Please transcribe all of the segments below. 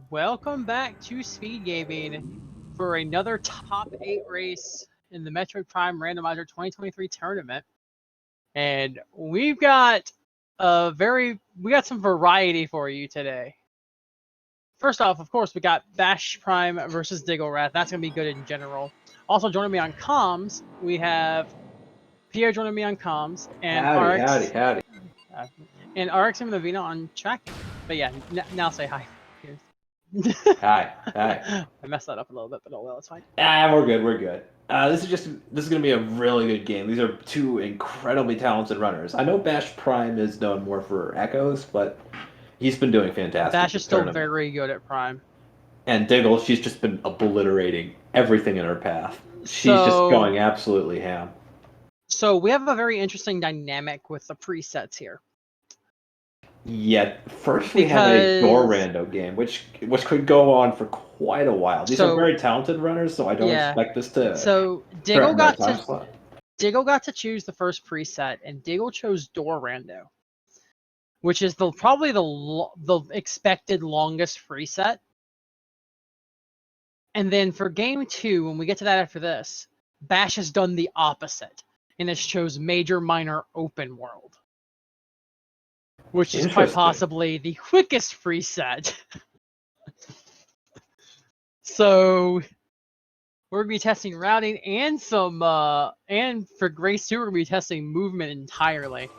Welcome back to Speed Gaming for another top 8 race in the Metroid Prime Randomizer 2023 tournament. And we've got some variety for you today. First off, of course, we got BashPrime versus DiggleWrath. That's gonna be good in general. Also joining me on comms, we have Pierre joining me on comms and RX. Howdy. And RX and Navina on tracking. But yeah, now say hi. Hi. I messed that up a little bit, but oh well, it's fine. We're good. This is gonna be a really good game. These are two incredibly talented runners. I know Bash Prime is known more for echoes, but he's been doing fantastic. Bash is still very good at Prime. And Diggle, she's just been obliterating everything in her path. She's just going absolutely ham. So we have a very interesting dynamic with the presets here. Yeah, first we have a door rando game, which could go on for quite a while. These are very talented runners, so I don't expect this to. So Diggle got to choose the first preset, and Diggle chose door rando, which is probably the expected longest preset. And then for game 2, when we get to that after this, Bash has done the opposite and has chose major, minor, open world, which is quite possibly the quickest preset. So we're gonna be testing routing and and for race 2 we're gonna be testing movement entirely.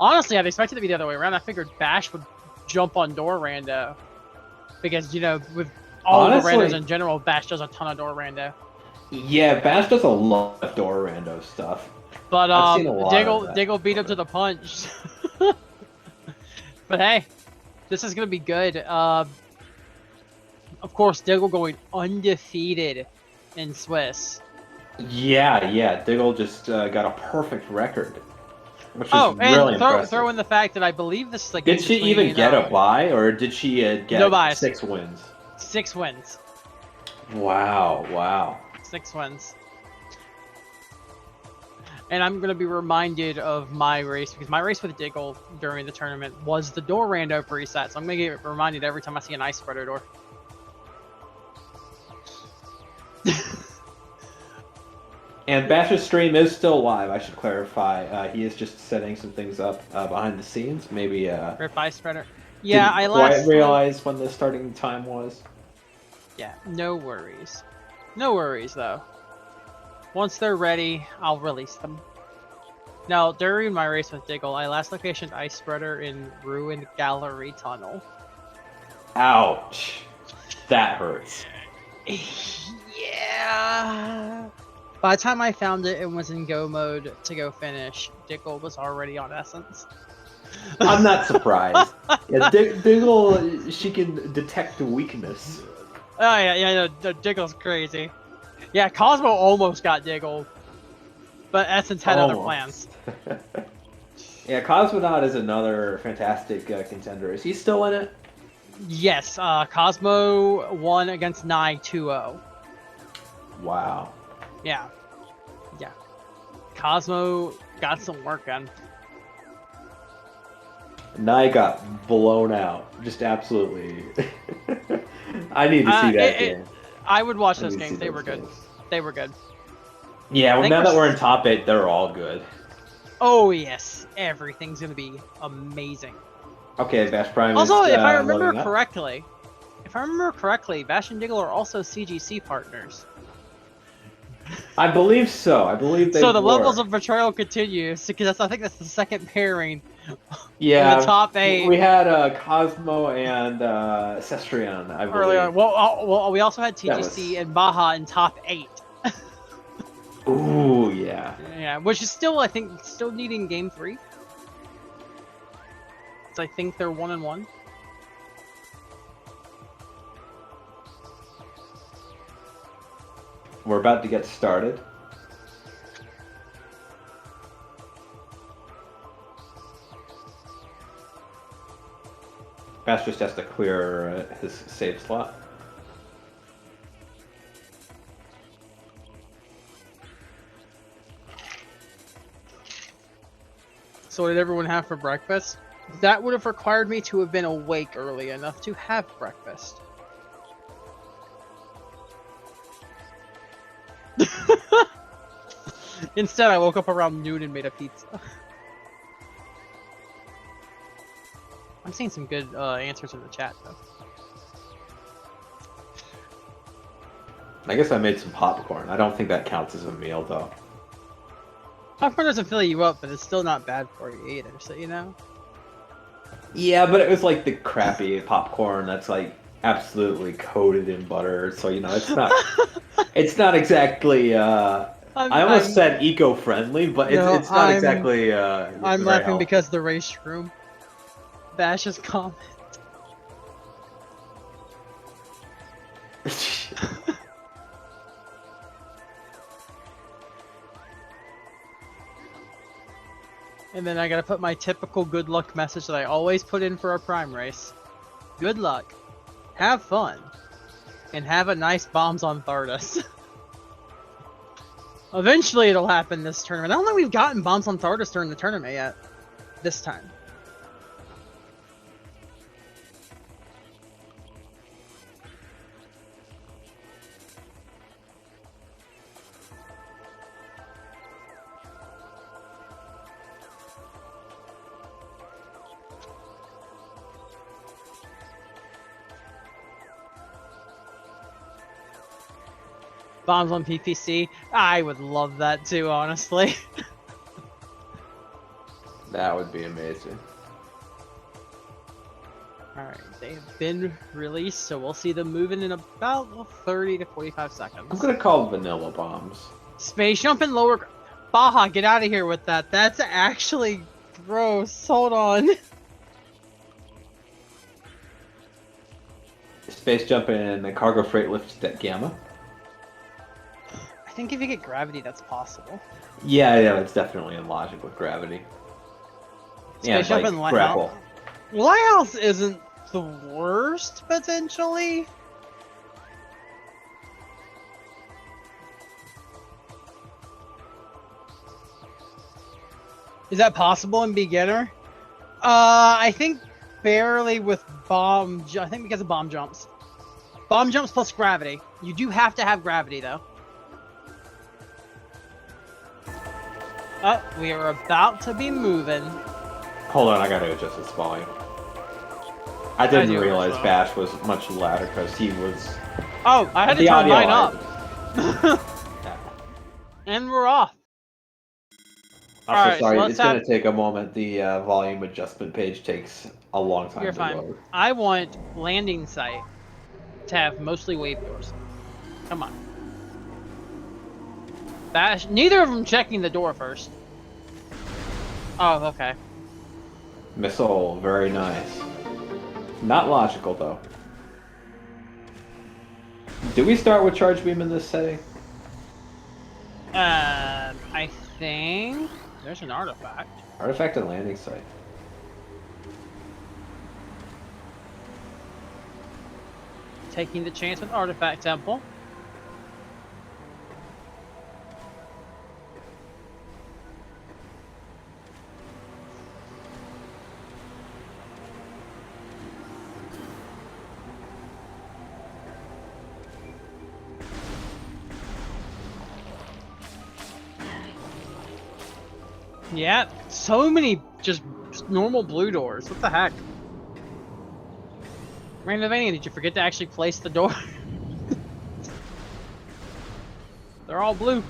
Honestly, I'd expected it to be the other way around. I figured Bash would jump on door rando because, you know, with all the randos in general, Bash does a ton of door rando. Yeah, Bash does a lot of door rando stuff. But Diggle beat him to the punch. But hey, this is gonna be good. Of course, Diggle going undefeated in Swiss. Yeah, Diggle just got a perfect record, which is really impressive. Throw in the fact that I believe this is like. Did she even get a bye, or did she get no buys. 6 wins? 6 wins. Wow. 6 wins. And I'm going to be reminded of my race, because my race with Diggle during the tournament was the door rando preset, so I'm going to get reminded every time I see an ice spreader door. And Bash's stream is still live, I should clarify. He is just setting some things up behind the scenes. Maybe Rip ice spreader. Yeah, I quite realize when the starting time was. Yeah, no worries. No worries, though. Once they're ready, I'll release them. Now, during my race with Diggle, I last locationed Ice Spreader in Ruined Gallery Tunnel. Ouch. That hurts. Yeah. By the time I found it and was in go mode to go finish, Diggle was already on Essence. I'm not surprised. Yeah, Diggle, she can detect the weakness. Oh yeah, no, Diggle's crazy. Yeah, Cosmo almost got Diggle, but Essence had other plans. Yeah, Cosmonaut is another fantastic contender. Is he still in it? Yes, Cosmo won against Nye 2-0. Wow. Yeah. Cosmo got some work done. Nye got blown out. Just absolutely. I need to see that game. I would watch those games. They were good. They were good. Yeah, well, now that we're in top 8, they're all good. Oh yes, everything's gonna be amazing. Okay, Bash Prime. Also, if I remember correctly, Bash and Diggle are also CGC partners. I believe so. I believe they. So the levels of betrayal continues because I think that's the second pairing. Yeah, in the top 8. We had Cosmo and Cestrion, I believe. Earlier, well, we also had TGC and Baja in top 8. Ooh, yeah. Yeah, which is still, I think, still needing game 3. So I think they're 1-1. We're about to get started. Bash just has to clear his save slot. So what did everyone have for breakfast? That would have required me to have been awake early enough to have breakfast. Instead, I woke up around noon and made a pizza. I'm seeing some good answers in the chat, though. I guess I made some popcorn. I don't think that counts as a meal, though. Popcorn doesn't fill you up, but it's still not bad for you either, so you know? Yeah, but it was like the crappy popcorn that's like absolutely coated in butter, so you know it's not it's not exactly I almost said eco-friendly, but it's not exactly I'm laughing because the race room. Bash's comment. And then I gotta put my typical good luck message that I always put in for a prime race. Good luck. Have fun. And have a nice bombs on Thardus. Eventually it'll happen this tournament. I don't think we've gotten bombs on Thardus during the tournament yet. This time. Bombs on PPC. I would love that too, honestly. That would be amazing. Alright, they have been released, so we'll see them moving in about 30 to 45 seconds. I'm gonna call vanilla bombs. Space jump and lower... Baja, get out of here with that. That's actually gross. Hold on. Space jump and the cargo freight lift at Gamma. I think if you get gravity, that's possible. Yeah, it's definitely in logic with gravity. Space jump and grapple. Lighthouse isn't the worst, potentially. Is that possible in beginner? I think barely with bomb. I think because of bomb jumps. Bomb jumps plus gravity. You do have to have gravity though. Oh, we are about to be moving. Hold on, I gotta adjust this volume. I didn't realize Bash was much louder because he was. Oh, I had to turn mine up. And we're off. I'm so sorry, it's gonna take a moment. The volume adjustment page takes a long time You're to fine. load. I want landing site to have mostly wave doors. Come on. Bash, neither of them checking the door first. Oh, okay. Missile, very nice. Not logical though. Do we start with charge beam in this setting? I think there's an artifact. Artifact and landing site. Taking the chance with artifact temple. Yeah, so many just normal blue doors. What the heck? Randomizer, did you forget to actually place the door? They're all blue.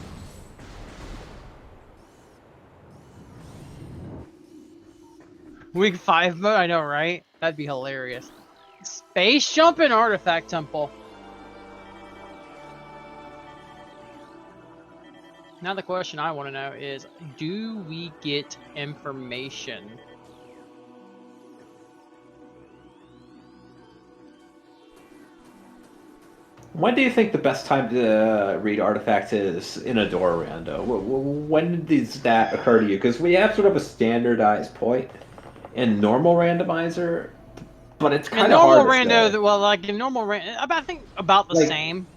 Week 5 mode? I know, right? That'd be hilarious. Space jump and artifact temple. Now the question I want to know is, do we get information? When do you think the best time to read artifacts is in a door, Rando? When does that occur to you? Because we have sort of a standardized point in normal randomizer, but it's kind of hard to say. Well, like in normal Rando, I think about the same.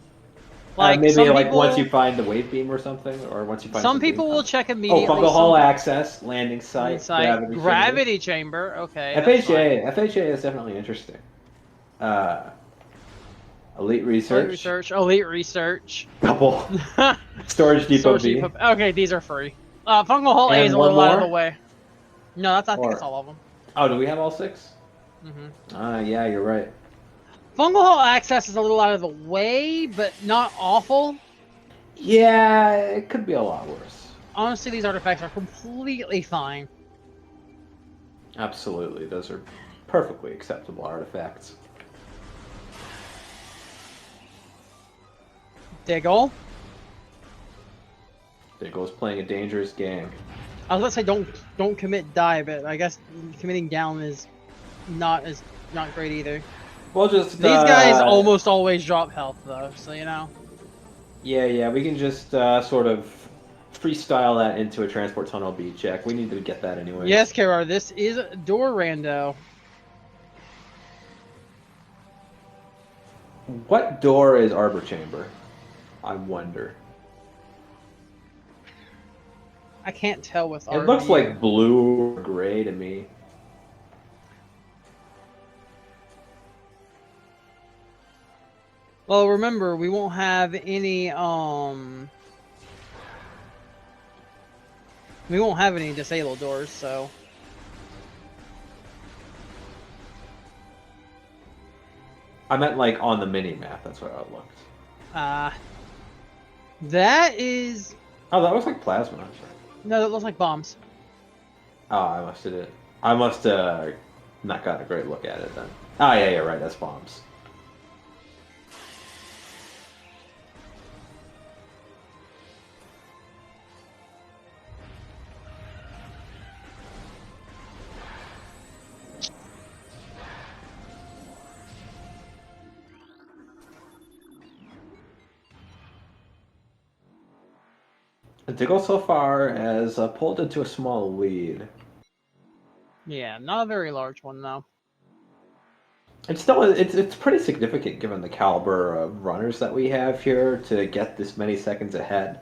Like maybe some like people, once you find the wave beam or something, or once you find some something. people will check Oh, immediately. fungal hull access, landing site, Inside gravity chamber. chamber. Okay, that's fine. FHA is definitely interesting. Uh, elite research. Elite research. Couple. Storage depot B. Okay, these are free. Fungal Hole A And is a one little out of more? the way. No, I think that's all of them. Oh, do we have all 6? Yeah, you're right. Fungal Hole access is a little out of the way, but not awful. Yeah, it could be a lot worse. Honestly, these artifacts are completely fine. Absolutely, those are perfectly acceptable artifacts. Diggle. Diggle's playing a dangerous game. I was gonna say don't commit die, but I guess committing down is not great either. Well, just these guys almost always drop health though, so you know. Yeah, we can just sort of freestyle that into a transport tunnel B check. We need to get that anyway. Yes, Karar, this is door Rando. What door is Arbor Chamber? I wonder. I can't tell with It looks like blue or gray to me. Well, remember, we won't have any disabled doors, so I meant like on the mini map, that's what I looked. That is... Oh, that looks like plasma. No, that looks like bombs. Oh, I must have not got a great look at it then. Oh, yeah, you're right, that's bombs. Diggle so far has pulled into a small lead. Yeah, not a very large one though. It's still it's pretty significant given the caliber of runners that we have here to get this many seconds ahead.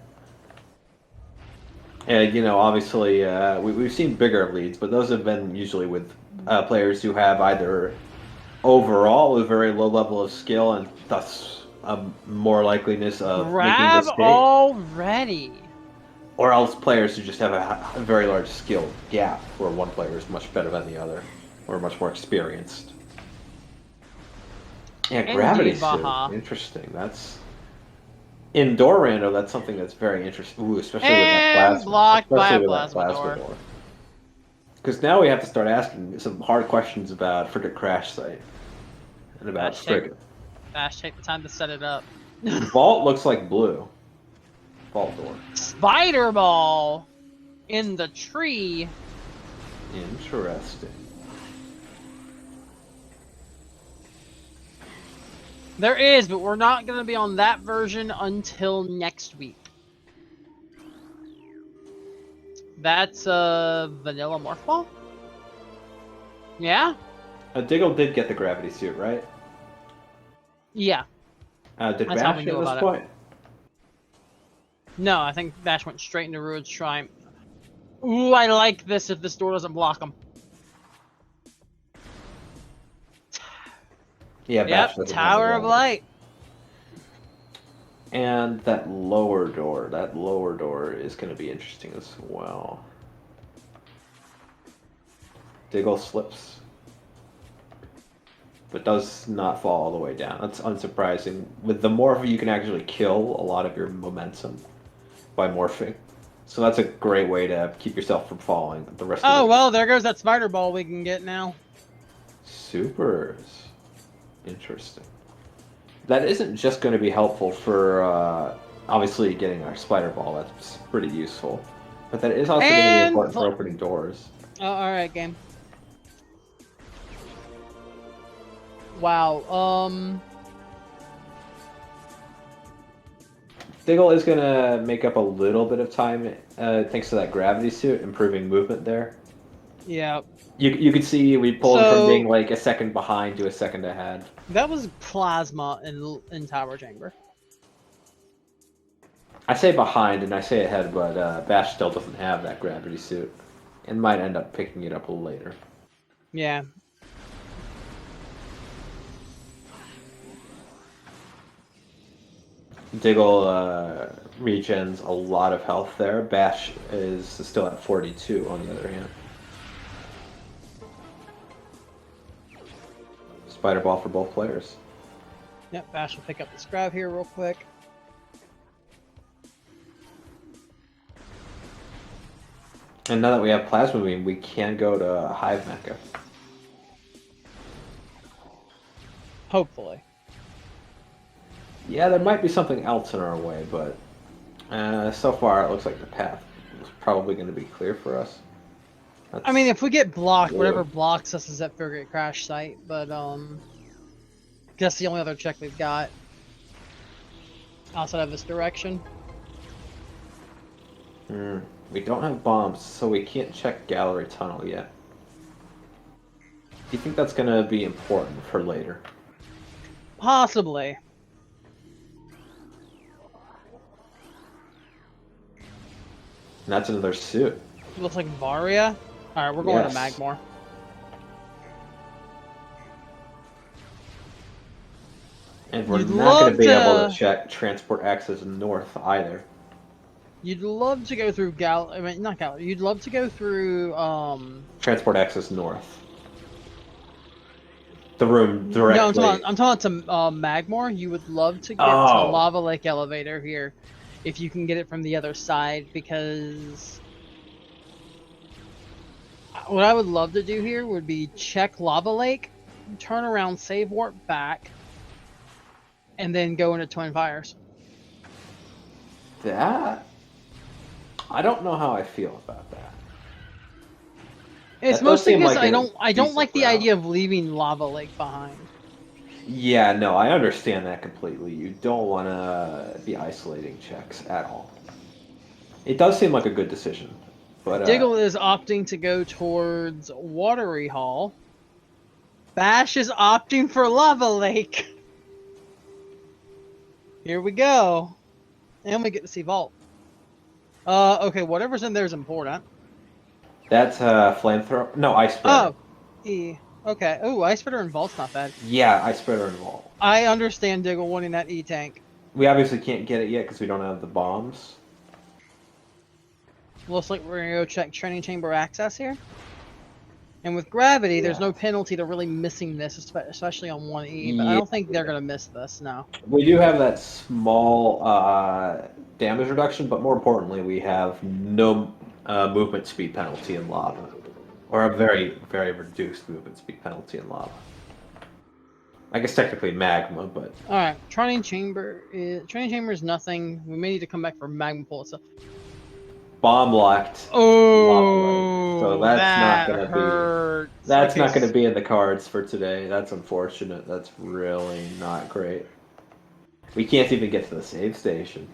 And you know, obviously, we've seen bigger leads, but those have been usually with players who have either overall a very low level of skill and thus a more likeliness of making this escape. Already. Or else players who just have a very large skill gap, where one player is much better than the other, or much more experienced. Yeah, gravity suit. Interesting. That's indoor rando. That's something that's very interesting. Ooh, especially with that plasma. Blocked by a plasma door. Because now we have to start asking some hard questions about Frigate Crash Site and about Frigate. Bash, take the time to set it up. Vault looks like blue. Vault door. Spider ball in the tree. Interesting. There is, but we're not going to be on that version until next week. That's a vanilla morph ball? Yeah? Diggle did get the gravity suit, right? Yeah. Did Bash at this point? No, I think Bash went straight into Ruin's Shrine. Ooh, I like this if this door doesn't block him. Yeah, Bash doesn't have Tower of Light. And that lower door is going to be interesting as well. Diggle slips, but does not fall all the way down. That's unsurprising. With the morph, you can actually kill a lot of your momentum by morphing. So that's a great way to keep yourself from falling. The rest. Oh, well, there goes that spider ball we can get now. Supers. Interesting. That isn't just going to be helpful for, obviously, getting our spider ball. That's pretty useful. But that is also going to be important for opening doors. Oh, alright, game. Wow, Diggle is going to make up a little bit of time thanks to that gravity suit, improving movement there. Yeah. You could see we pulled from being like a second behind to a second ahead. That was plasma in Tower Chamber. I say behind and I say ahead, but Bash still doesn't have that gravity suit, and might end up picking it up a little later. Yeah. Diggle regens a lot of health there. Bash is still at 42 on the other hand. Spider ball for both players. Yep, Bash will pick up this grab here real quick. And now that we have Plasma Beam, we can go to Hive Mecha. Hopefully. Yeah, there might be something else in our way, but so far it looks like the path is probably going to be clear for us. I mean, if we get blocked, whatever blocks us is at Frigate Crash Site, but that's the only other check we've got outside of this direction. We don't have bombs, so we can't check Gallery Tunnel yet. Do you think that's going to be important for later? Possibly. And that's another suit. Looks like Varia. Alright, we're going to Magmore. And we're not going to be able to check Transport Access North either. You'd love to go through not Gallery. You'd love to go through Transport Access North. The room directly. No, I'm talking to Magmore. You would love to get to Lava Lake Elevator here, if you can get it from the other side, because what I would love to do here would be check Lava Lake, turn around, save warp back, and then go into Twin Fires. That? I don't know how I feel about that. It's mostly because I don't like the idea of leaving Lava Lake behind. Yeah, no, I understand that completely. You don't want to be isolating checks at all. It does seem like a good decision, but Diggle is opting to go towards Watery Hall. Bash is opting for Lava Lake. Here we go, and we get to see Vault. Okay, whatever's in there is important. That's flamethrower. No, ice spreader. Oh, E. Okay. Oh, ice spreader and Vault's not bad. Yeah, ice spreader and Vault. I understand Diggle wanting that E tank. We obviously can't get it yet because we don't have the bombs. Looks like we're gonna go check training chamber access here. And with gravity, there's no penalty to really missing this, especially on 1E. But I don't think they're gonna miss this. No. We do have that small damage reduction, but more importantly, we have no movement speed penalty in lava, or a very, very reduced movement speed penalty in lava. I guess technically magma, but all right. Training chamber is nothing. We may need to come back for magma pull itself. Bomb locked. Oh, so that's not gonna hurts. be. That's not gonna be in the cards for today. That's unfortunate. That's really not great. We can't even get to the save station.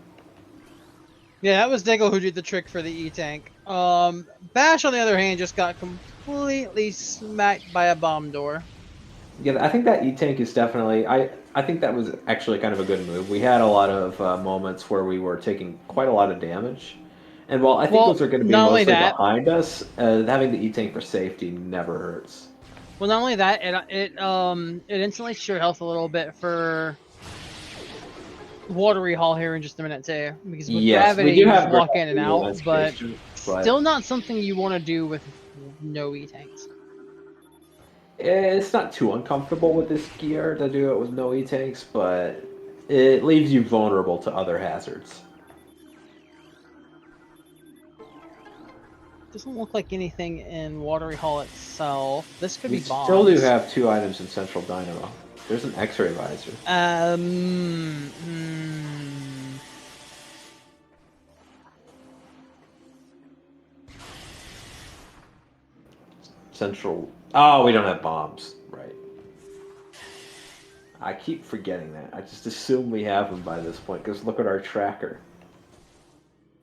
Yeah, that was Diggle who did the trick for the E-Tank. Bash, on the other hand, just got completely smacked by a bomb door. Yeah, I think that E-Tank is definitely... I think that was actually kind of a good move. We had a lot of moments where we were taking quite a lot of damage. And while I think those are going to be mostly behind us, having the E-Tank for safety never hurts. Well, not only that, it insulates your health a little bit for Watery Hall here in just a minute too, because with gravity you just walk in and out, but still not something you want to do with no E-Tanks. It's not too uncomfortable with this gear to do it with no E-Tanks, but it leaves you vulnerable to other hazards. Doesn't look like anything in Watery Hall itself. This could be bombs. We still do have 2 items in Central Dynamo. There's an X-ray visor. Central... Oh, we don't have bombs. Right. I keep forgetting that. I just assume we have them by this point, because look at our tracker.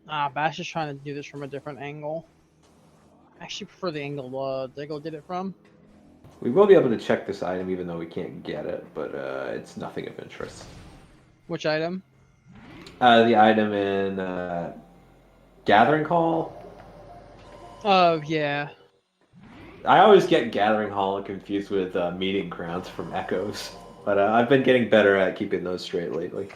Bash is trying to do this from a different angle. I actually prefer the angle Diggle did it from. We will be able to check this item even though we can't get it, but it's nothing of interest. Which item? The item in Gathering Hall. Oh, yeah. I always get Gathering Hall confused with Meeting Grounds from Echoes, but I've been getting better at keeping those straight lately.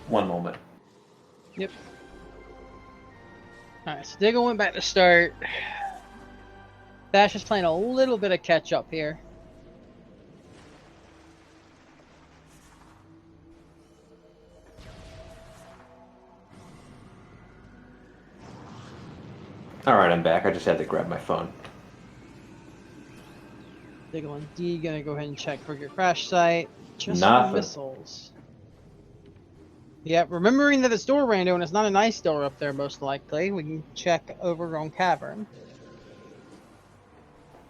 One moment. Yep. Alright, so Diggle went back to start. Bash is playing a little bit of catch up here. Alright, I'm back. I just had to grab my phone. Diggle and D gonna go ahead and check for your crash site. Just Nothing. for missiles. Yeah, remembering that it's door rando and it's not a nice door up there most likely, we can check over on Cavern.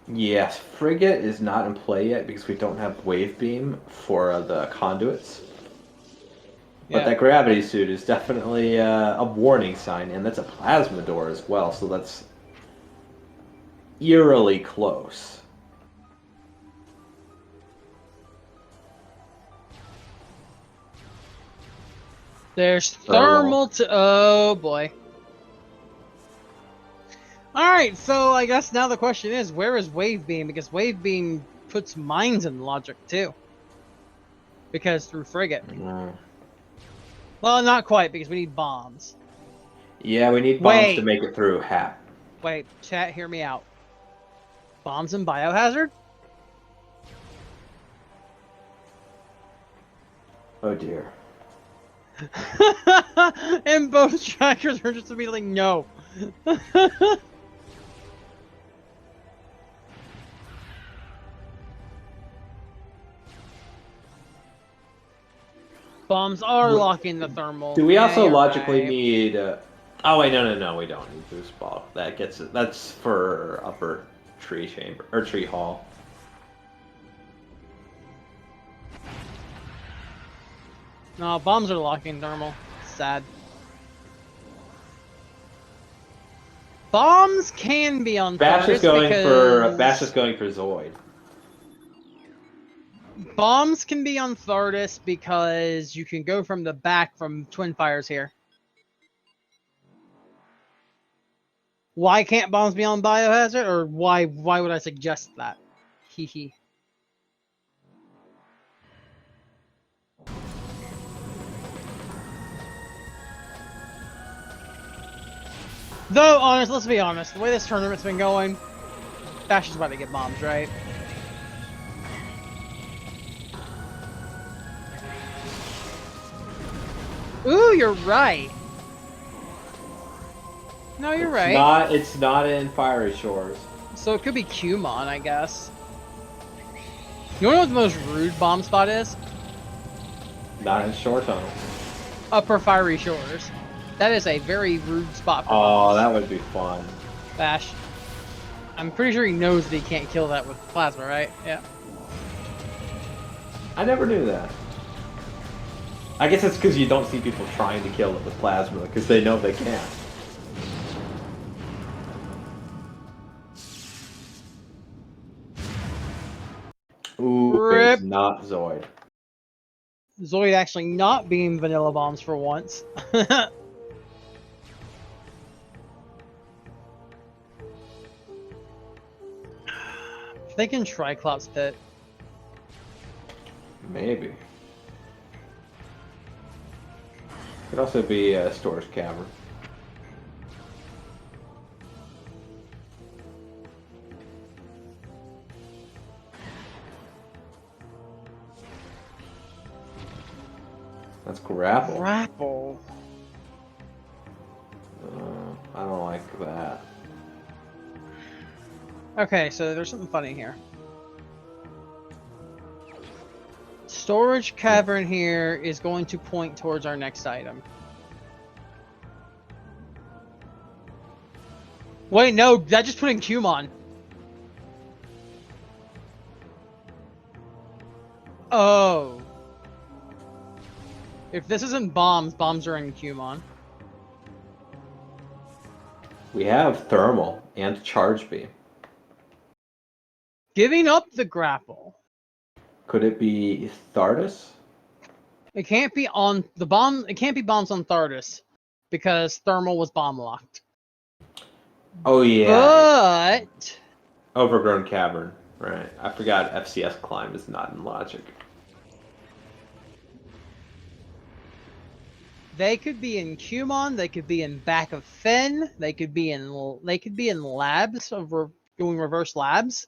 Yes, Frigate is not in play yet because we don't have Wave Beam for the conduits. But that gravity suit is definitely a warning sign, and that's a plasma door as well, so that's eerily close. There's thermal to... Oh, boy. Alright, so I guess now the question is, where is Wave Beam? Because Wave Beam puts mines in logic, too. Because through Frigate. Well, not quite, because we need bombs. Yeah, we need bombs to make it through HAP. Wait, chat, hear me out. Bombs and Biohazard? Oh, dear. And both trackers are just immediately no. Bombs are locking the thermal. Do we also logically need? Oh wait, no, we don't need boost ball. That gets it. That's for upper tree chamber or tree hall. No, bombs are locking thermal. Sad. Bombs can be on Bash is going for Zoid. Bombs can be on Thardus because you can go from the back from Twin Fires here. Why can't bombs be on Biohazard? Or why would I suggest that? Hee. Though, let's be honest, the way this tournament's been going, Bash is about to get bombs, right? Ooh, you're right. No, you're right. It's not in Fiery Shores. So it could be Qmon, I guess. You wanna know what the most rude bomb spot is? Not in Shore Tunnel. Upper Fiery Shores. That is a very rude spot for bombs. Oh, that would be fun. Bash. I'm pretty sure he knows that he can't kill that with plasma, right? Yeah. I never knew that. I guess it's because you don't see people trying to kill it with plasma, because they know they can't. Ooh, Rip. it's not Zoid. Zoid actually not being vanilla bombs for once. They can Triclops pit. Maybe. Could also be a storage cavern. That's grapple. Grapple. I don't like that. Okay, so there's something funny here. Storage cavern here is going to point towards our next item. Wait, no, that just put in Qmon. Oh. If this isn't bombs, bombs are in Qmon. We have thermal and charge beam. Giving up the grapple. Could it be Thardus? It can't be on the bomb. It can't be bombs on Thardus because thermal was bomb locked. Oh yeah. But Overgrown cavern. Right. I forgot FCS climb is not in logic. they could be in Cumon. They could be in back of Fen. They could be in labs of doing reverse labs.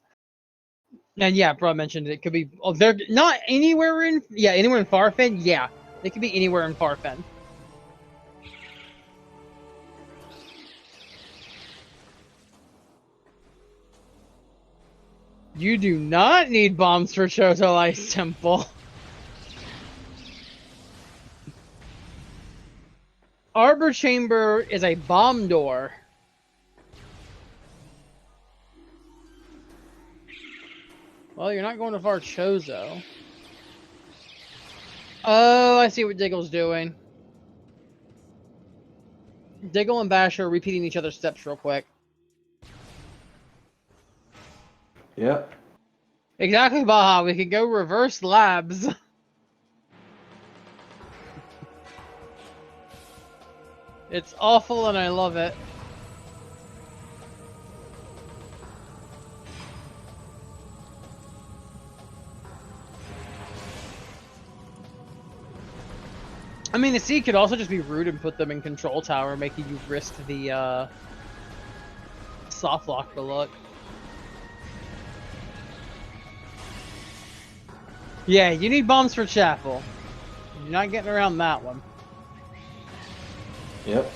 And yeah, bro mentioned it could be. Oh, they're not anywhere in. Yeah, anywhere in Farfen. Yeah, they could be anywhere in Farfen. You do not need bombs for Choto Ice Temple. Arbor Chamber is a bomb door. Well, you're not going to far Chozo. Oh, I see what Diggle's doing. Diggle and Bash are repeating each other's steps real quick. Yep. Exactly, Baja. We could go reverse labs. It's awful and I love it. I mean, the C could also just be rude and put them in control tower, making you risk the soft lock the look. Yeah, you need bombs for Chapel. You're not getting around that one. Yep.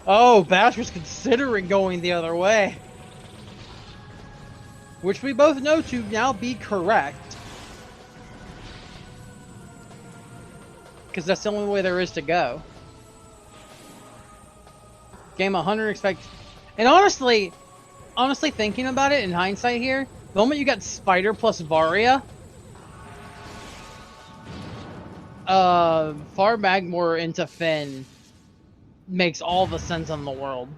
Oh, Bash was considering going the other way. Which we both know to now be correct. Because that's the only way there is to go. Game 100 expect... And honestly thinking about it in hindsight here, the moment you got Spider plus Varia, Far Magmore into Finn makes all the sense in the world.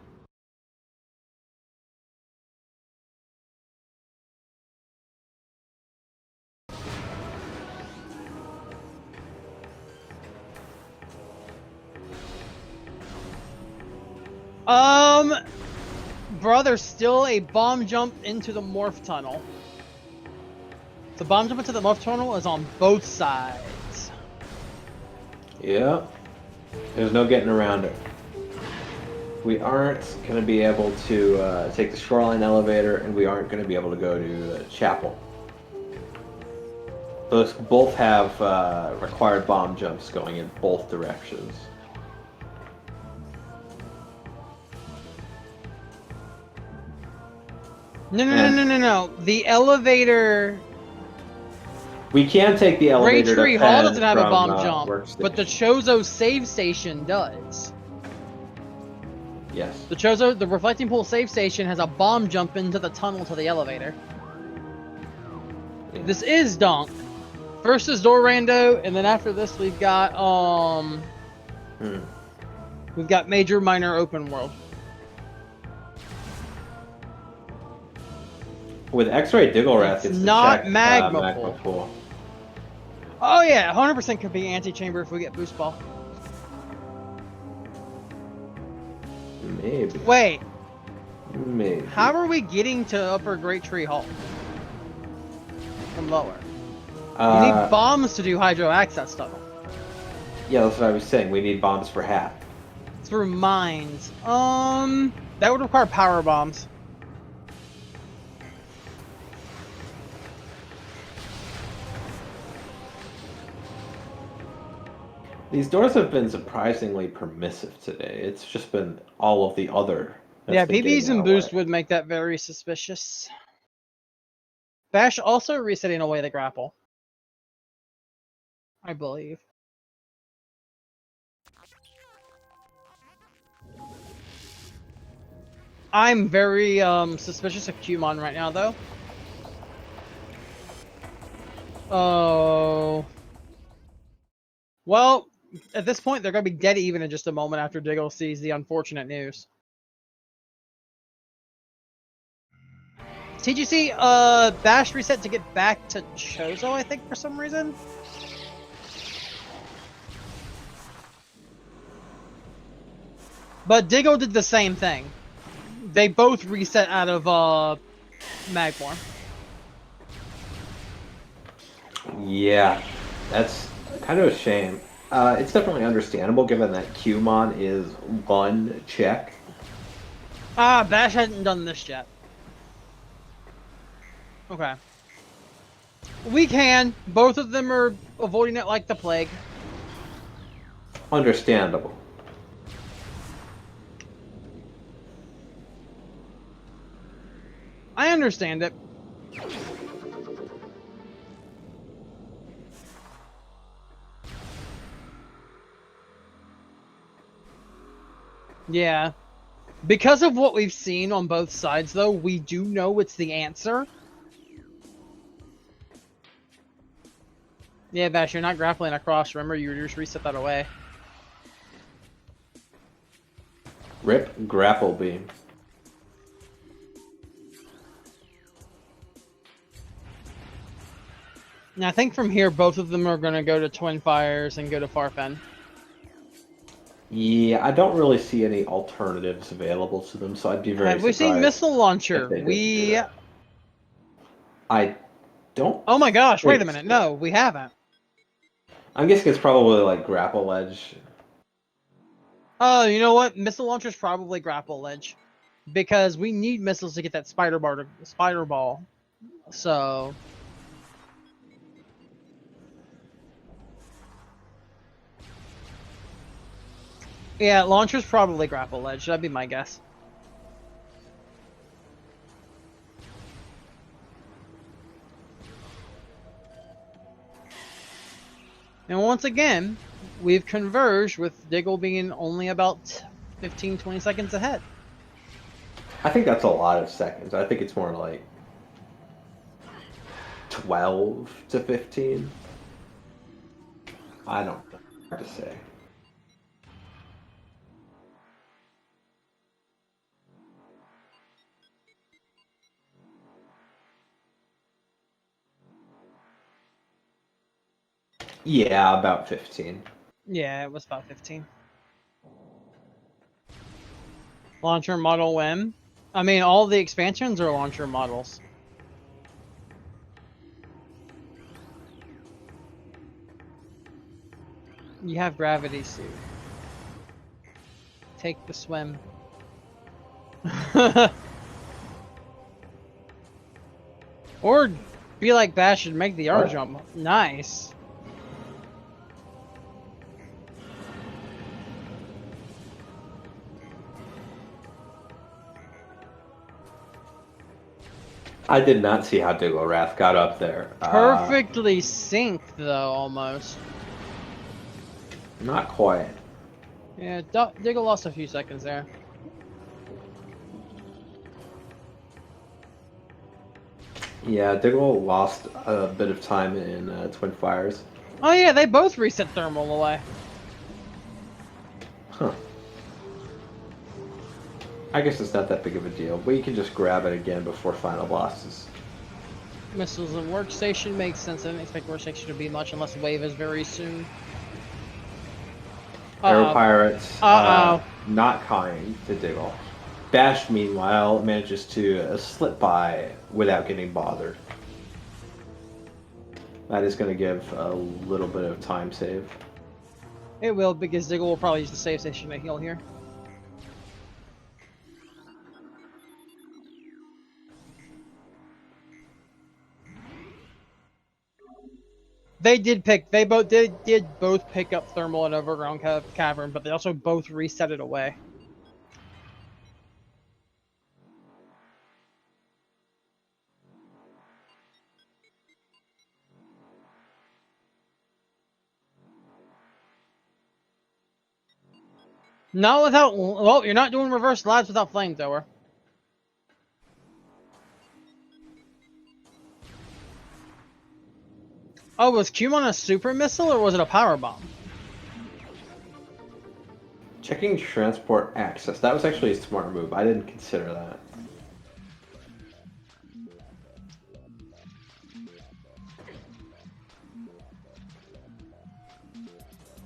Bro, there's still a bomb jump into the morph tunnel. The bomb jump into the morph tunnel is on both sides. Yeah. There's no getting around it. We aren't going to be able to take the shoreline elevator, and we aren't going to be able to go to the chapel. Those both have required bomb jumps going in both directions. No. The elevator... We can take the elevator Great Tree to Hall Fen doesn't have a from, bomb jump, Workstation. but the Chozo save station does. Yes. The Reflecting Pool save station has a bomb jump into the tunnel to the elevator. Yeah. This is Dunk. First is Door Rando, and then after this we've got we've got Major Minor Open World. With X-Ray DiggleWrath, It's to not check, magma magma pool. pool. Oh yeah, 100% could be anti-chamber if we get boost ball. Maybe. Wait, Maybe. how are we getting to Upper Great Tree Hall from lower? You need bombs to do hydro access tunnel. Yeah, that's what I was saying. We need bombs for hat. Through mines. That would require power bombs. These doors have been surprisingly permissive today. It's just been all of the other. Yeah, that's been PBs getting and our boost way. would make that very suspicious. Bash also resetting away the grapple, I believe. I'm very suspicious of Cumon right now, though. Well, at this point, they're going to be dead even in just a moment after Diggle sees the unfortunate news. TGC, Bash reset to get back to Chozo, I think, for some reason. But Diggle did the same thing. They both reset out of, Magmore. Yeah, that's kind of a shame. It's definitely understandable given that Qmon is one check. Bash hadn't done this yet. Okay. We can. Both of them are avoiding it like the plague. Understandable. I understand it. Yeah. Because of what we've seen on both sides, though, we do know it's the answer. Yeah, Bash, you're not grappling across. Remember, you just reset that away. Rip grapple beam. Now, I think from here, both of them are going to go to Twin Fires and go to Farfen. Yeah, I don't really see any alternatives available to them, so I'd be very Have we surprised. seen Missile Launcher? If they didn't do that. I don't. Oh my gosh, wait a think minute. so. No, we haven't. I'm guessing it's probably like grapple edge. Oh, you know what? Missile Launcher's probably Grapple Ledge. Because we need missiles to get that spider ball. So. Yeah, Launcher's probably Grapple Ledge. That'd be my guess. And once again, we've converged with Diggle being only about 15-20 seconds ahead. I think that's a lot of seconds. I think it's more like 12 to 15. I don't know what to say. Yeah, about 15. Yeah, it was about 15. Launcher model when? I mean, all the expansions are launcher models. You have gravity suit. Take the swim. Or be like Bash and make the R jump. Nice. I did not see how DiggleWrath got up there. Perfectly synced, though, almost. Not quite. Yeah, Diggle lost a few seconds there. Yeah, Diggle lost a bit of time in Twin Fires. Oh yeah, they both reset thermal away. Huh. I guess it's not that big of a deal. We can just grab it again before final bosses. Missiles and workstation makes sense. I didn't expect workstation to be much unless wave is very soon. Aero Pirates, Uh-oh. not kind to Diggle. Bash, meanwhile, manages to slip by without getting bothered. That is going to give a little bit of time save. It will, because Diggle will probably use the save station to heal here. They both did both pick up thermal and overground cavern, but they also both reset it away. Not without, well, you're not doing reverse lives without flamethrower. Oh, was Qmon a super missile or was it a power bomb? Checking transport access. That was actually a smart move. I didn't consider that.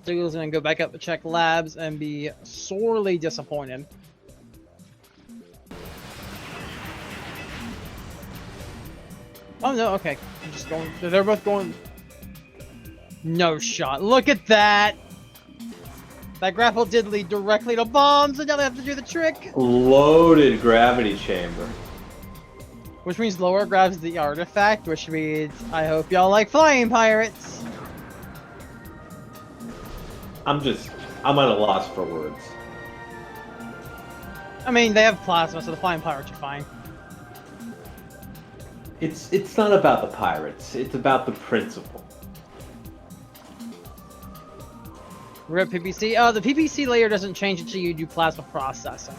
Diggle's gonna go back up to check labs and be sorely disappointed. Oh no, okay. I'm just going. They're both going. No shot. Look at that! That grapple did lead directly to bombs, and now they have to do the trick! Loaded gravity chamber. Which means lower grabs the artifact, which means I hope y'all like flying pirates! I'm at a loss for words. I mean, they have plasma, so the flying pirates are fine. It's not about the pirates. It's about the principle. RIP PPC. The PPC layer doesn't change until you do plasma processing.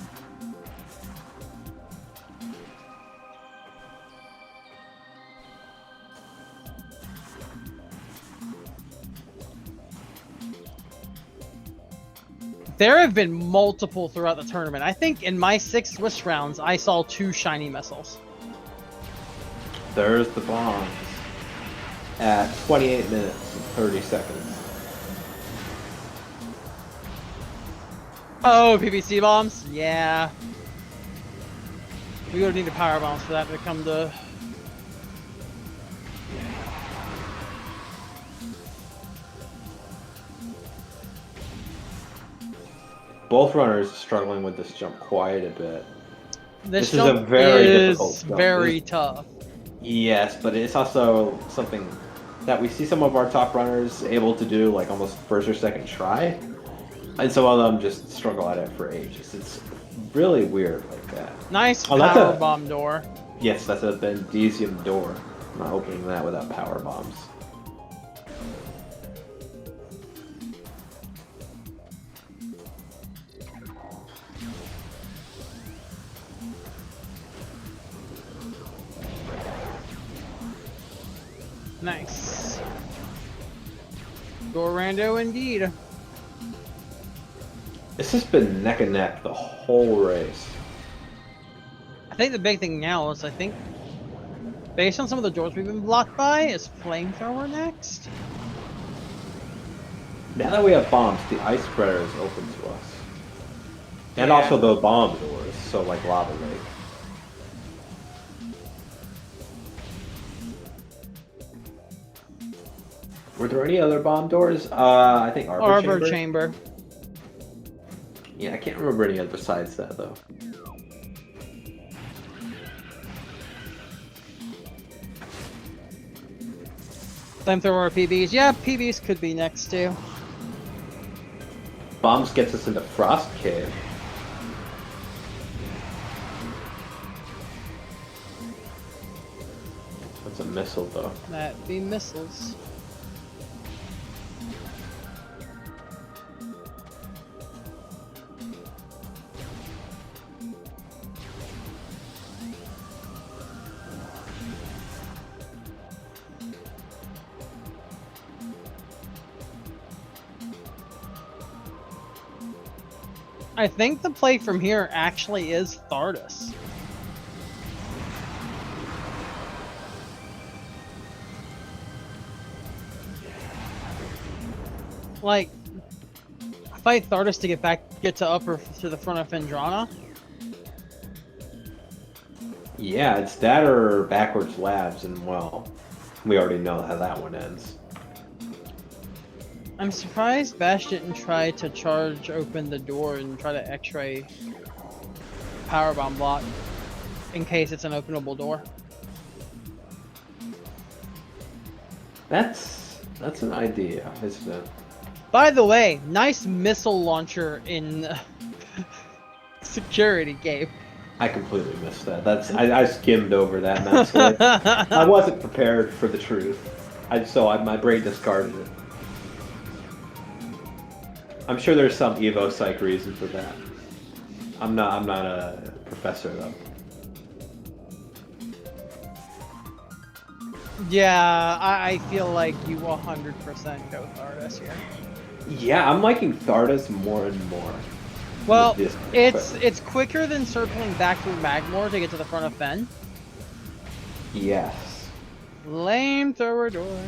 There have been multiple throughout the tournament. I think in my 6 Swiss rounds, I saw 2 shiny missiles. There's the bombs at 28 minutes and 30 seconds. Oh, PPC bombs? Yeah. We would need the power bombs for that to come to... Both runners are struggling with this jump quite a bit. This is a very difficult jump. Very tough. Yes, but it's also something that we see some of our top runners able to do, like almost first or second try, and some of them just struggle at it for ages. It's really weird like that. Nice power bomb door. Yes, that's a Bendesium door. I'm not opening that without power bombs. Nice. Go Rando indeed. This has been neck and neck the whole race. I think the big thing now is, I think, based on some of the doors we've been blocked by, is flamethrower next? Now that we have bombs, the ice spreader is open to us. And Yeah. also the bomb doors, so like Lava Lake. Were there any other bomb doors? I think Arbor Chamber. Yeah, I can't remember any other besides that though. Flamethrower PBs. Yeah, PBs could be next too. Bombs gets us into Frost Cave. That's a missile though. That'd be missiles. I think the play from here actually is Thardus. Like, fight Thardus to get to upper to the front of Fendrana. Yeah, it's that or backwards labs, and well, we already know how that one ends. I'm surprised Bash didn't try to charge open the door and try to X-ray powerbomb block in case it's an openable door. That's an idea, isn't it? By the way, nice missile launcher in security game. I completely missed that. I skimmed over that mess. I wasn't prepared for the truth. My brain discarded it. I'm sure there's some Evo Psych reason for that. I'm not a professor though. Yeah, I feel like you 100% go Thardus here. Yeah, I'm liking Thardus more and more. Well, This it's quicker than circling back through Magmore to get to the front of Fen. Yes. Flamethrower door.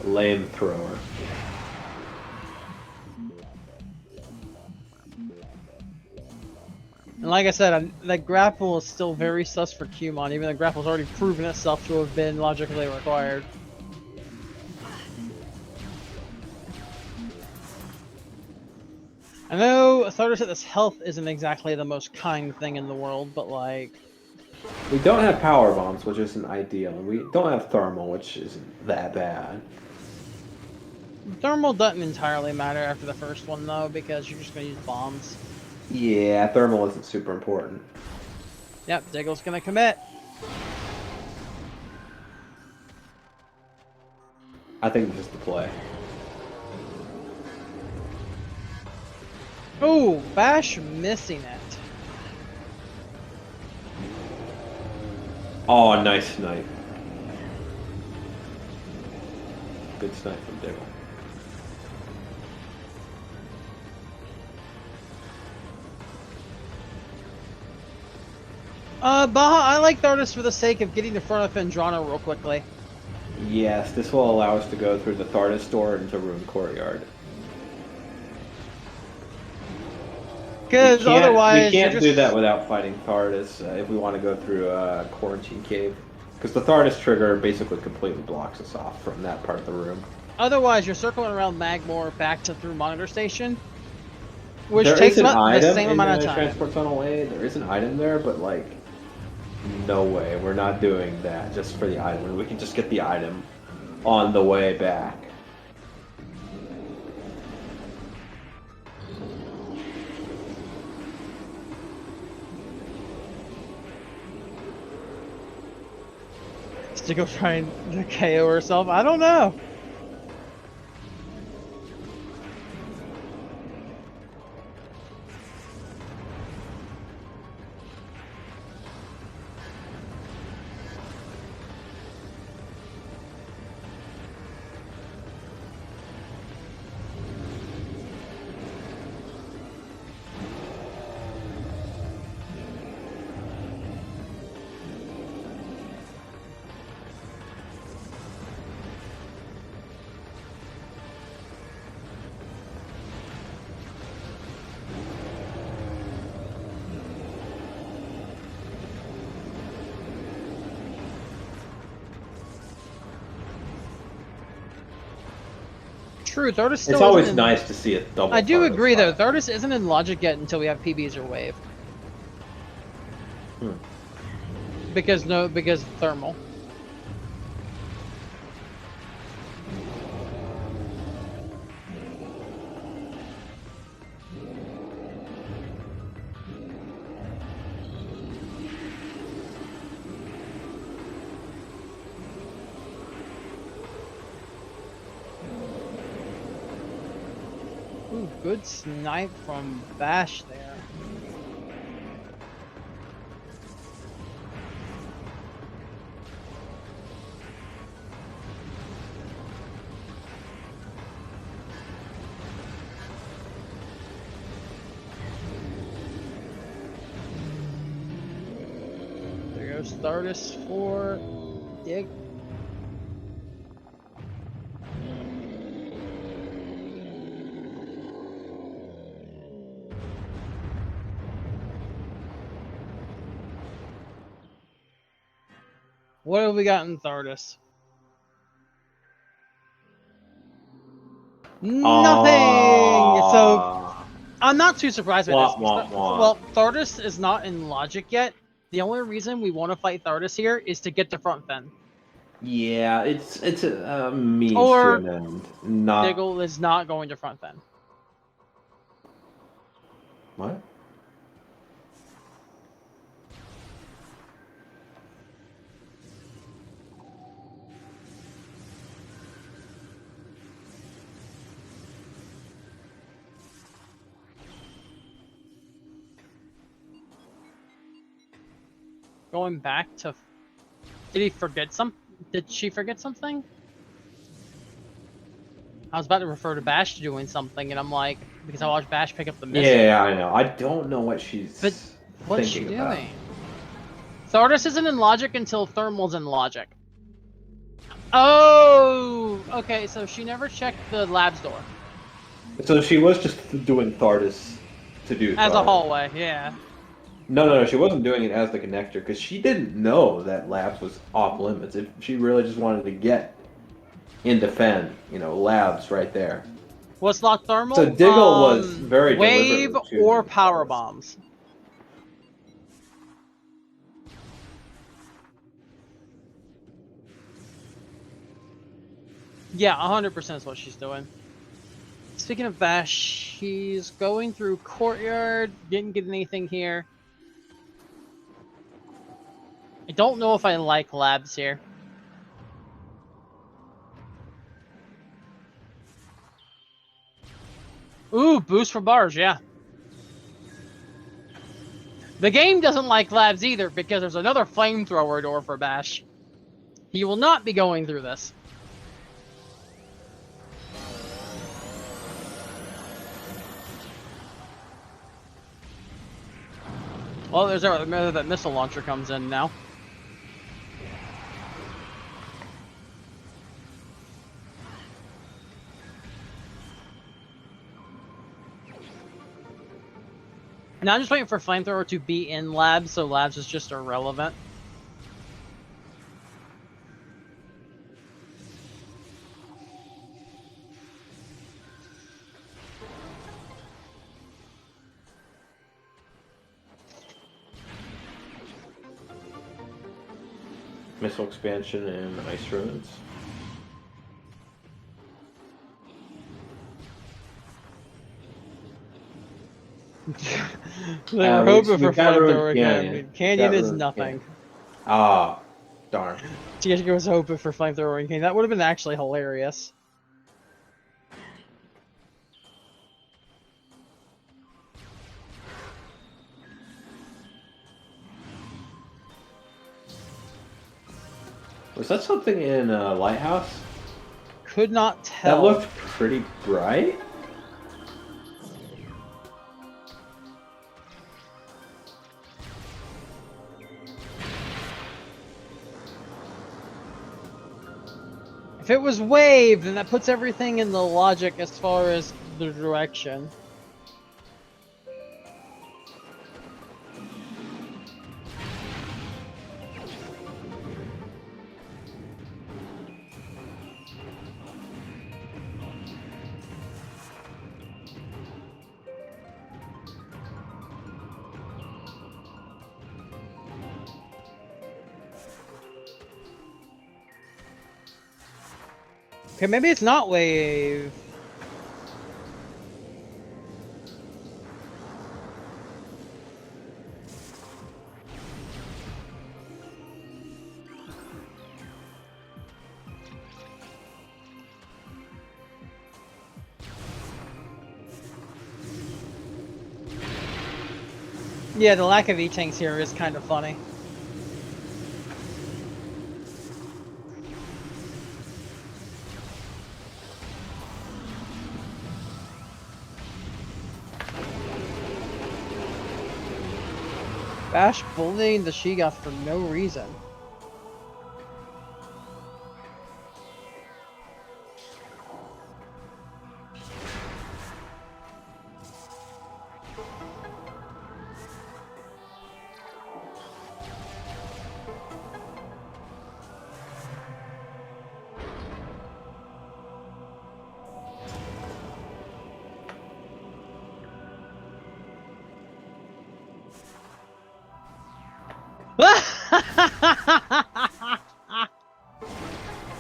Lame thrower. And like I said, that grapple is still very sus for Cumon, even though grapple's already proven itself to have been logically required. I know Thardos at this health isn't exactly the most kind thing in the world, but like... We don't have power bombs, which isn't ideal. We don't have thermal, which isn't that bad. Thermal doesn't entirely matter after the first one, though, because you're just going to use bombs. Yeah, thermal isn't super important. Yep, Diggle's going to commit. I think this is the play. Oh, Bash missing it. Oh, nice snipe. Good snipe from Diggle. Baha, I like Thardos for the sake of getting the front of Fendrana real quickly. Yes, this will allow us to go through the Thardas door into Rune Courtyard. Because otherwise, we can't do that without fighting Thardas if we want to go through Quarantine Cave. Because the Thardas trigger basically completely blocks us off from that part of the room. Otherwise, you're circling around Magmore back to through Monitor Station, which There takes is an about the item same in amount the of time. Transport Tunnel A. There is an item there, but like, no way. We're not doing that just for the item. We can just get the item on the way back. To go trying to KO herself? I don't know. True, Thardos still It's always isn't nice to see a double. I do Thardas agree, though. fire. Thardos isn't in logic yet until we have PBs or wave. Because thermal. Ooh, good snipe from Bash there. There goes Thardos for Dig. What have we got in Thardos? Nothing! So, I'm not too surprised by this. Well, Thardos is not in logic yet. The only reason we want to fight Thardos here is to get to front Fen. Yeah, it's a means to Or an end. Not Diggle is not going to front Fen. what? Going back to... Did he forget some? Did she forget something? I was about to refer to Bash doing something, and I'm like, because I watched Bash pick up the missile. Yeah, I know. I don't know what she's But what's she thinking about. doing? Stardust isn't in logic until Thermal's in logic. Oh, okay, so she never checked the labs door. So she was just doing Thardus to do As Thardus. a hallway, yeah. No, she wasn't doing it as the connector because she didn't know that Labs was off limits. If she really just wanted to get in defend, Labs right there. What's not Thermal? So Diggle was very wave deliberately or choosing power Thardus. bombs. Yeah, 100% is what she's doing. Speaking of Bash, she's going through courtyard. Didn't get anything here. I don't know if I like labs here. Ooh, boost for bars, yeah. The game doesn't like labs either because there's another flamethrower door for Bash. He will not be going through this. Well, there's where that missile launcher comes in now. Now I'm just waiting for flamethrower to be in labs, so labs is just irrelevant. Missile expansion and ice ruins. They were hoping for flamethrower Canyon. Canyon is nothing. Ah, darn. THK was hoping for flamethrower and Canyon. That would have been actually hilarious. Was that something in Lighthouse? Could not tell. That looked pretty bright. If it was wave, then that puts everything in the logic as far as the direction. Okay, maybe it's not wave. Yeah, the lack of E-tanks here is kind of funny. Bash bullying the Shiga for no reason.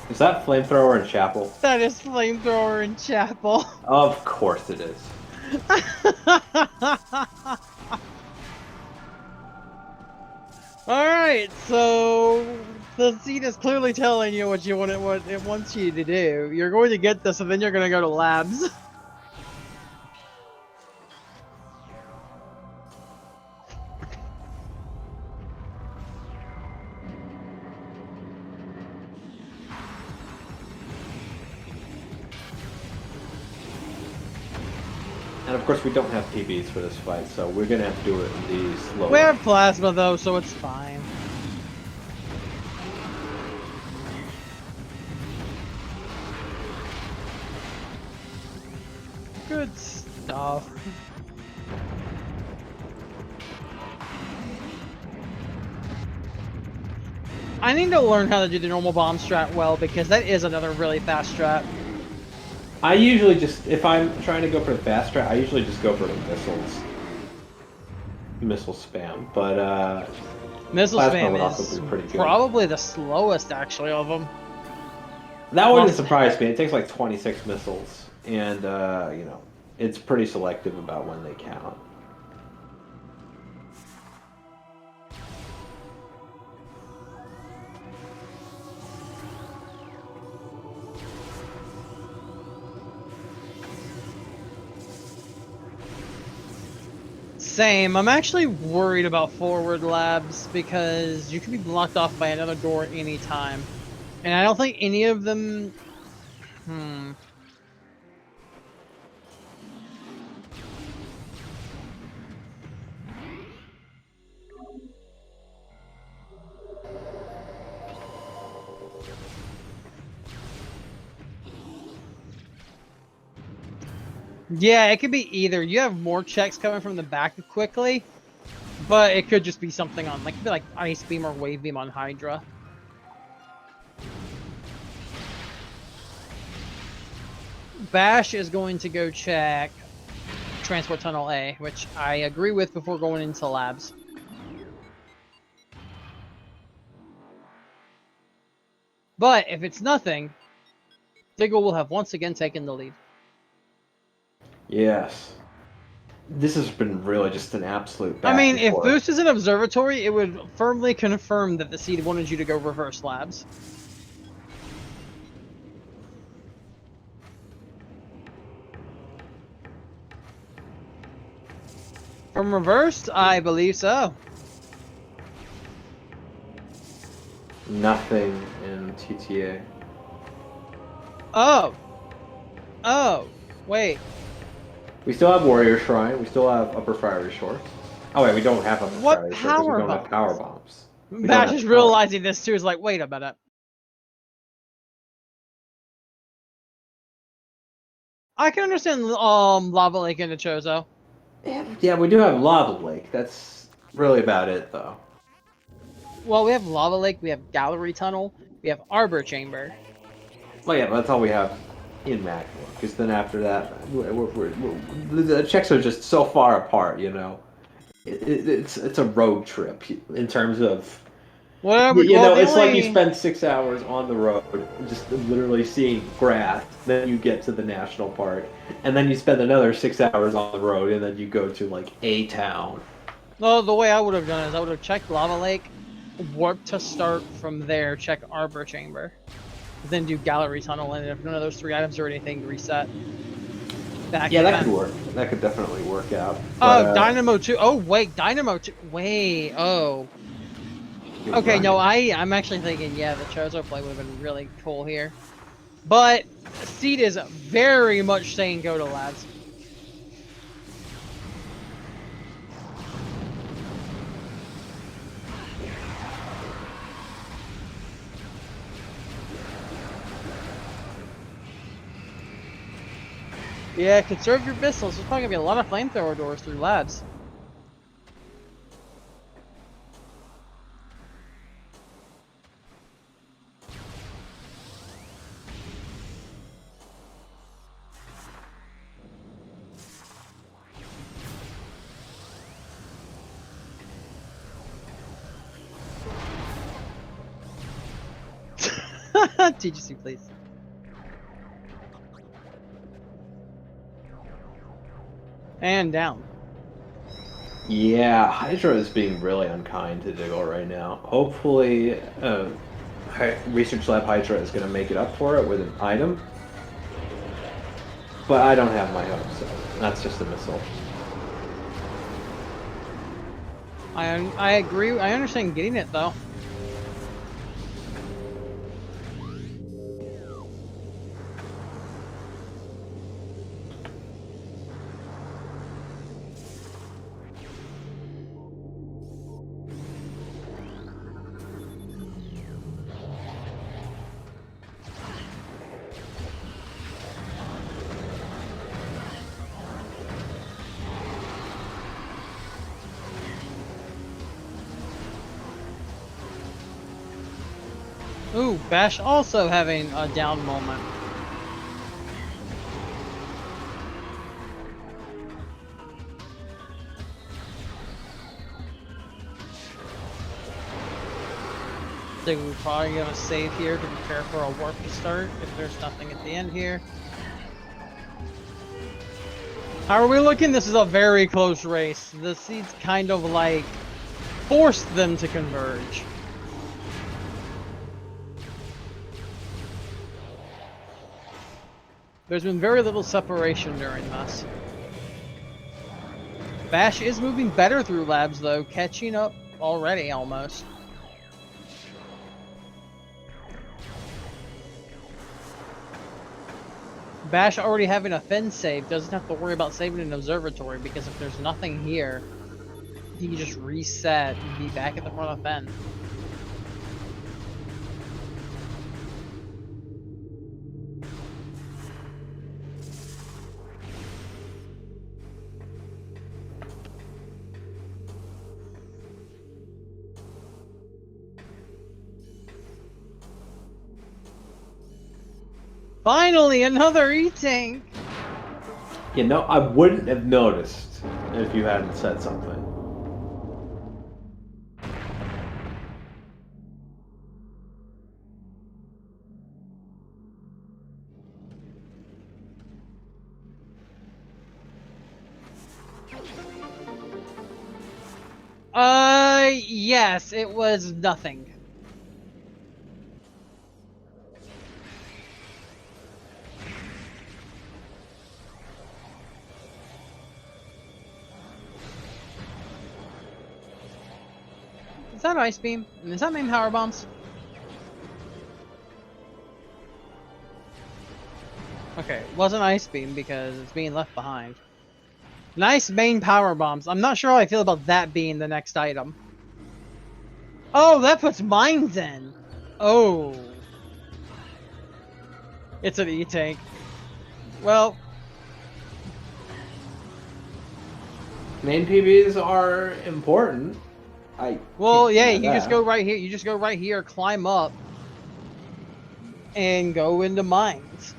Is that flamethrower in Chapel? That is flamethrower in Chapel. Of course it is. Alright, so the scene is clearly telling you what it wants you to do. You're going to get this and then you're gonna go to labs. And of course, we don't have PBs for this fight, so we're gonna have to do it in the slow. We have plasma though, so it's fine. Good stuff. I need to learn how to do the normal bomb strat well, because that is another really fast strat. I usually just, if I'm trying to go for the fast strat, I usually just go for the missiles. Missile spam, but missile plasma would spam also is be pretty good. probably the slowest actually of them. That wouldn't surprise me. It takes like 26 missiles, and you know, it's pretty selective about when they count. Same. I'm actually worried about forward labs because you can be blocked off by another door at any time. And I don't think any of them... Yeah, it could be either. You have more checks coming from the back quickly, but it could just be something on, like, it could be like Ice Beam or Wave Beam on Hydra. Bash is going to go check Transport Tunnel A, which I agree with before going into labs. But if it's nothing, Diggle will have once again taken the lead. Yes. This has been really just an absolute I mean, if Boost is an observatory, it would firmly confirm that the seed wanted you to go reverse labs. From reversed, I believe so. Nothing in TTA. Oh. Oh. Wait. We still have Warrior Shrine. We still have Upper Friary Shore. Oh wait, we don't have Upper Friary Shore because we don't have power bombs. Bash is realizing this too. Is like, wait a minute. I can understand Lava Lake and the Chozo. Yeah, we do have Lava Lake. That's really about it, though. Well, we have Lava Lake, we have Gallery Tunnel, we have Arbor Chamber. Well, yeah, but that's all we have in Magma. Because then after that, the checks are just so far apart, you know. It's a road trip in terms of... Whatever, you know, it's like you spend 6 hours on the road, just literally seeing grass. Then you get to the national park, and then you spend another 6 hours on the road, and then you go to like a town. Well, the way I would have done is I would have checked Lava Lake, warp to start from there, check Arbor Chamber, then do Gallery Tunnel, and if none of those 3 items or anything, reset. Yeah, that could work. That could definitely work out. But, Dynamo 2. Oh wait, Dynamo 2. Wait. Oh. Okay, no, I'm actually thinking, yeah, the Chozo play would have been really cool here. But Seed is very much saying go to labs. Yeah, conserve your missiles. There's probably gonna be a lot of flamethrower doors through labs. TGC, please. And down. Yeah, Hydra is being really unkind to Diggle right now. Hopefully, Research Lab Hydra is going to make it up for it with an item. But I don't have my hopes, so that's just a missile. I agree. I understand getting it, though. Ooh, Bash also having a down moment. I think we're probably gonna save here to prepare for a warp to start if there's nothing at the end here. How are we looking? This is a very close race. The seeds kind of like forced them to converge. There's been very little separation during this. Bash is moving better through labs though, catching up already almost. Bash already having a Fen save, doesn't have to worry about saving an observatory because if there's nothing here, he can just reset and be back at the front of Fen. Finally, another E-Tank! You know, I wouldn't have noticed if you hadn't said something. Yes, it was nothing. Is that Ice Beam? And does that mean Power Bombs? Okay, it wasn't Ice Beam because it's being left behind. Nice main Power Bombs. I'm not sure how I feel about that being the next item. Oh, that puts mines in! Oh. It's an E-Tank. Well... Main PBs are important. Well, yeah, you just go right here. You just go right here, climb up, and go into mines.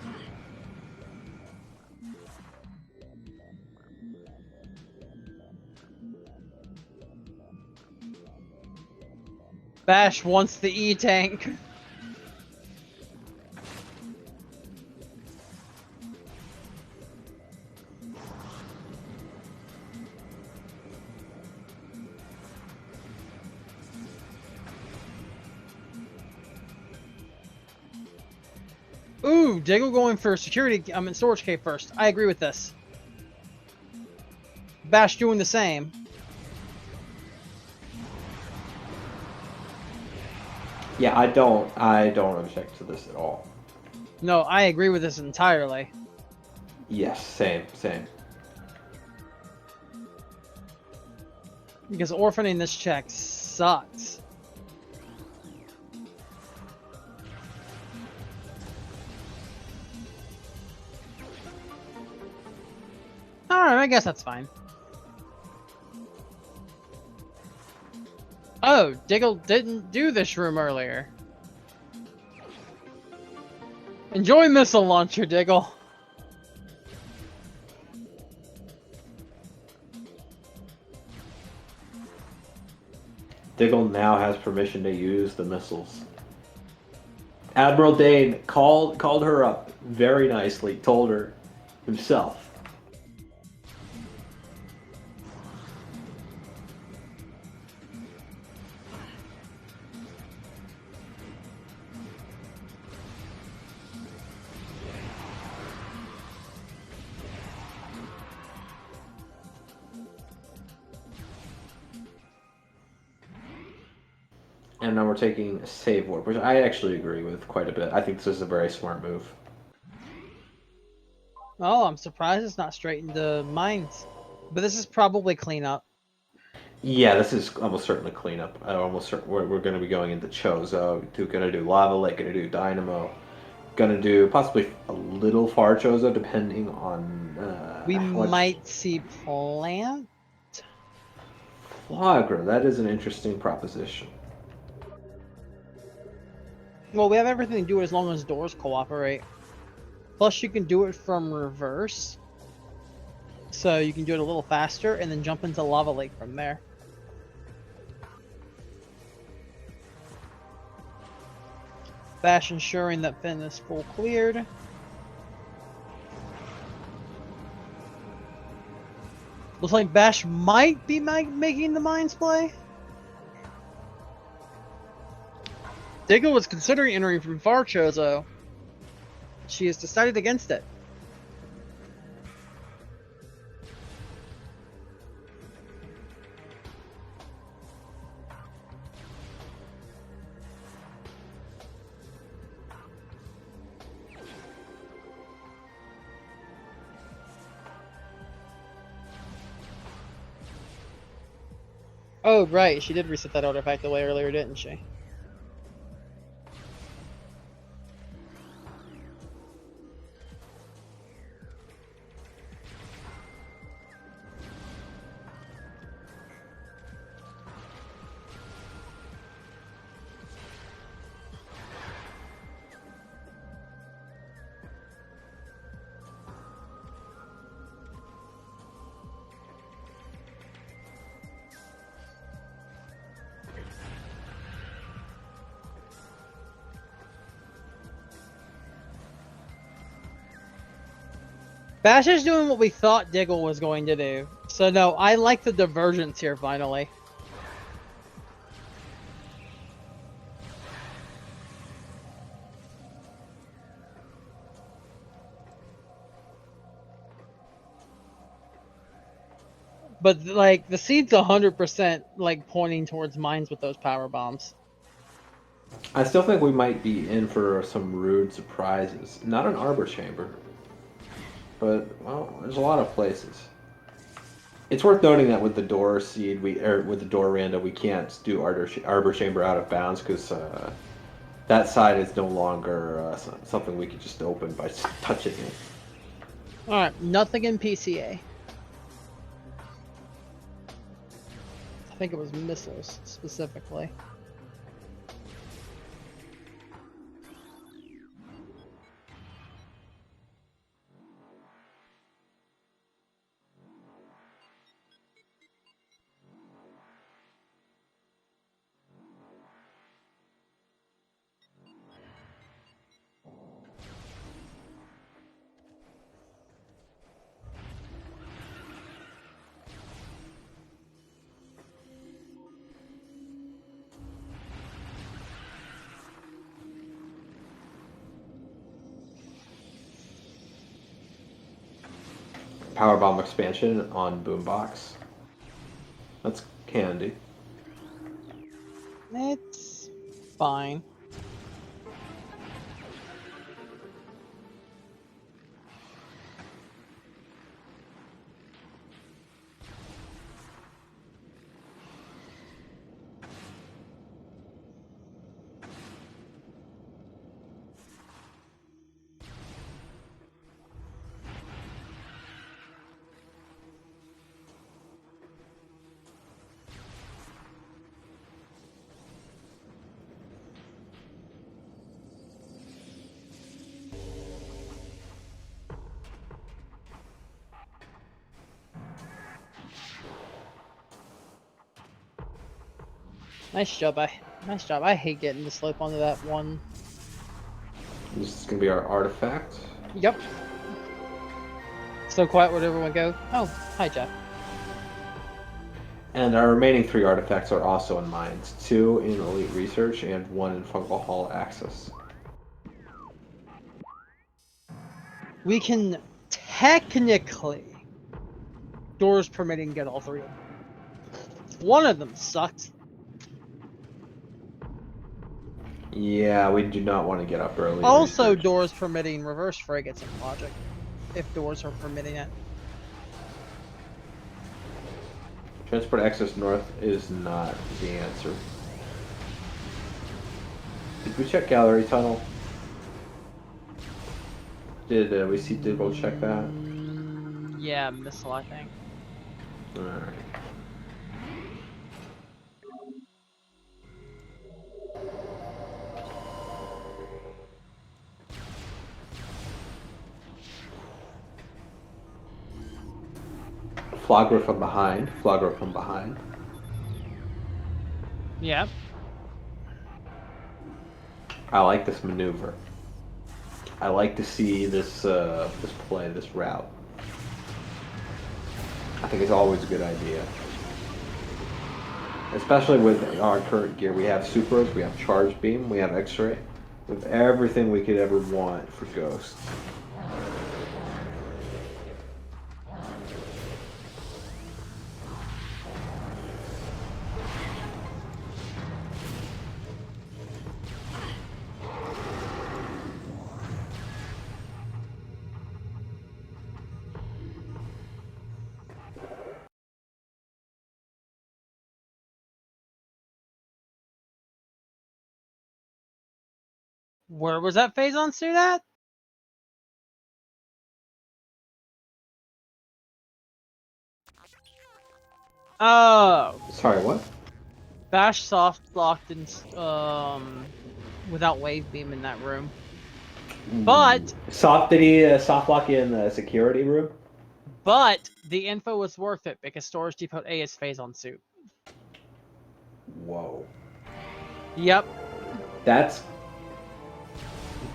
Bash wants the E-Tank. Ooh, Diggle going for security. I'm in storage cave first. I agree with this. Bash doing the same. Yeah, I don't object to this at all. No, I agree with this entirely. Yes, same. Because orphaning this check sucks. Alright, I guess that's fine. Oh, Diggle didn't do this room earlier. Enjoy missile launcher, Diggle. Diggle now has permission to use the missiles. Admiral Dane called her up very nicely, told her himself. And now we're taking a save warp, which I actually agree with quite a bit. I think this is a very smart move. Oh, I'm surprised it's not straight into mines. But this is probably cleanup. Yeah, this is almost certainly cleanup. We're going to be going into Chozo. Going to do Lava Lake. Going to do Dynamo. Going to do possibly a little far Chozo, depending on. We might see Plant. Flagra. That is an interesting proposition. Well, we have everything to do it as long as doors cooperate. Plus, you can do it from reverse. So you can do it a little faster and then jump into Lava Lake from there. Bash ensuring that Finn is full cleared. Looks like Bash might be making the mines play. Diggle was considering entering from far Chozo. She has decided against it. Oh, right. She did reset that artifact away earlier, didn't she? Bash is doing what we thought Diggle was going to do. So no, I like the divergence here finally. But like the seed's 100% like pointing towards mines with those power bombs. I still think we might be in for some rude surprises. Not an arbor chamber, but well, there's a lot of places. It's worth noting that with the door seed, with the door rando, we can't do arbor chamber out of bounds because that side is no longer something we could just open by touching it. All right, nothing in PCA. I think it was missiles specifically. Powerbomb expansion on Boombox. That's candy. It's fine. Nice job, nice job. I hate getting the slope onto that one. This is gonna be our artifact. Yep. So quiet, where'd everyone go? Oh, hi, Jeff. And our remaining 3 artifacts are also in mines. 2 in Elite Research and 1 in Fungal Hall Access. We can technically, doors permitting, get all 3 of them. One of them sucks. Yeah, we do not want to get up early. Also, doors permitting reverse frigates and logic, if doors are permitting it. Transport access north is not the answer. Did we check gallery tunnel? Did we see Diggle check that? Yeah, missile, I think. Alright. Flogger from behind. Flogger from behind. Yep. I like this maneuver. I like to see this this play, this route. I think it's always a good idea. Especially with our current gear. We have supers, we have charge beam, we have x-ray. With everything we could ever want for Ghost. Where was that phase on suit at? Oh. Sorry, what? Bash soft locked in, without wave beam in that room. But Did he soft lock in the security room? But the info was worth it because Storage Depot A is phase on suit. Whoa. Yep. That's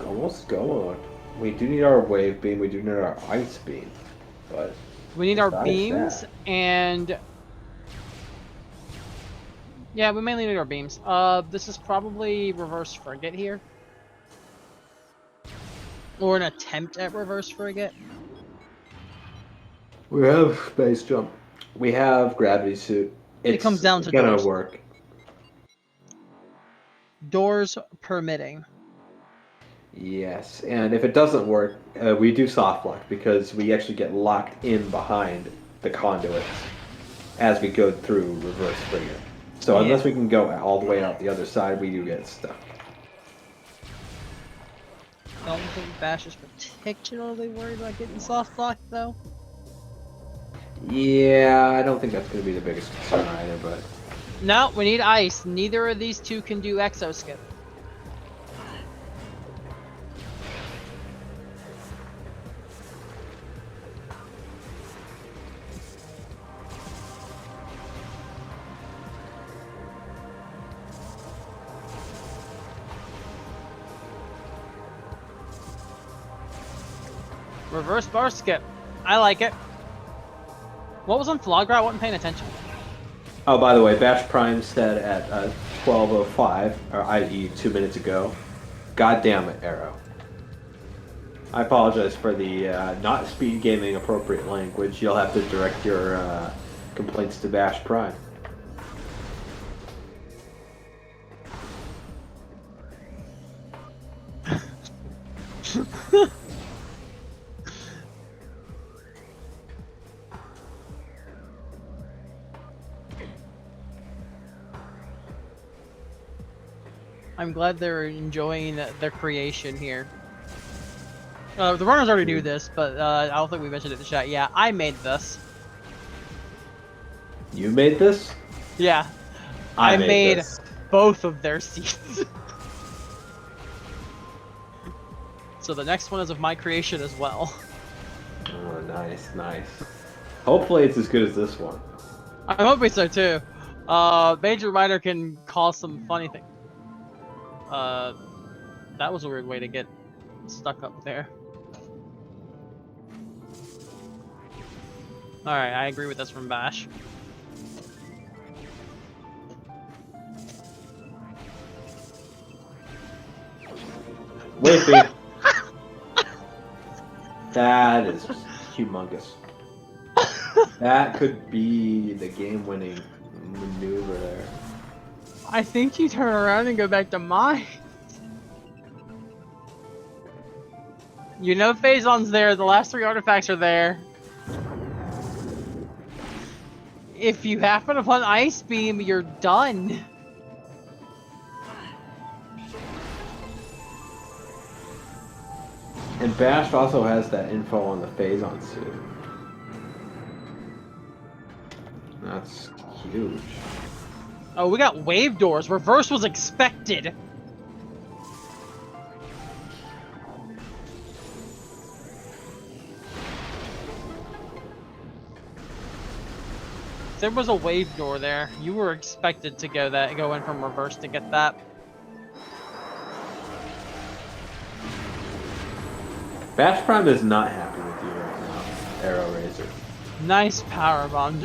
almost going. We do need our wave beam, we do need our ice beam. But we need our beams and yeah, we mainly need our beams. This is probably reverse frigate here. Or an attempt at reverse frigate. We have space jump. We have gravity suit. It comes down to gonna doors. work. Doors permitting. Yes, and if it doesn't work, we do soft lock because we actually get locked in behind the conduits as we go through reverse frigate. So unless we can go all the way out the other side, we do get stuck. I don't think Bash is particularly worried about getting soft locked though. Yeah, I don't think that's going to be the biggest concern either, but... No, we need ice. Neither of these two can do exo skip. Reverse bar skip. I like it. What was on Flogger? I wasn't paying attention. Oh, by the way, BashPrime said at 12:05, or i.e. 2 minutes ago, "God damn it, Arrow." I apologize for the not SpeedGaming appropriate language. You'll have to direct your complaints to BashPrime. I'm glad they're enjoying their creation here. The runners already knew this, but I don't think we mentioned it in the chat. Yeah, I made this. You made this? Yeah. I made both of their seats. So the next one is of my creation as well. Oh, nice, nice. Hopefully it's as good as this one. I'm hoping so too. Major Minor can cause some funny things. That was a weird way to get stuck up there. Alright, I agree with this from Bash. Wait, babe. That is humongous. That could be the game-winning maneuver there. I think you turn around and go back to mine. You know Phazon's there, the last 3 artifacts are there. If you happen upon Ice Beam, you're done. And Bash also has that info on the Phazon suit. That's huge. Oh, we got wave doors. Reverse was expected. there was a wave door there. You were expected to go in from reverse to get that. BashPrime is not happy with you right now, Arrow Razor. Nice power bomb.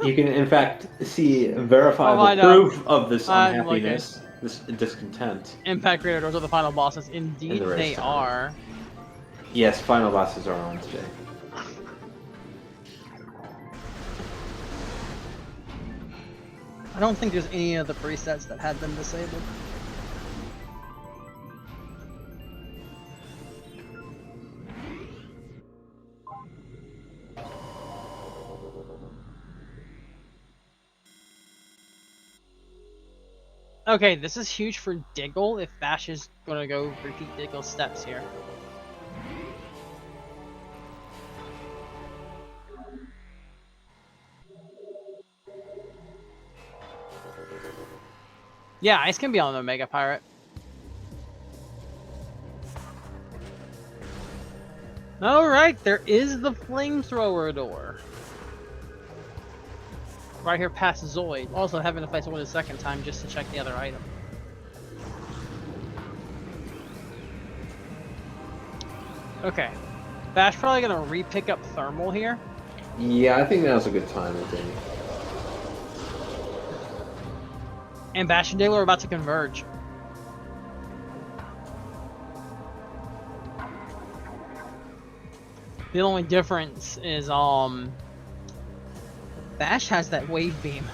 You can, in fact, see verifiable proof of this unhappiness, this discontent. Impact Creator doors are the final bosses. Indeed, they are. Yes, final bosses are on today. I don't think there's any of the presets that had them disabled. Okay, this is huge for Diggle if Bash is gonna go repeat Diggle's steps here. Yeah, Ice can be on the Mega Pirate. Alright, there is the flamethrower door. Right here past Zoid. Also having to fight someone a second time just to check the other item. Okay. Bash probably gonna re-pick up Thermal here. Yeah, I think now's a good time, I think. And Bash and Diggle are about to converge. The only difference is, Bash has that wave beam.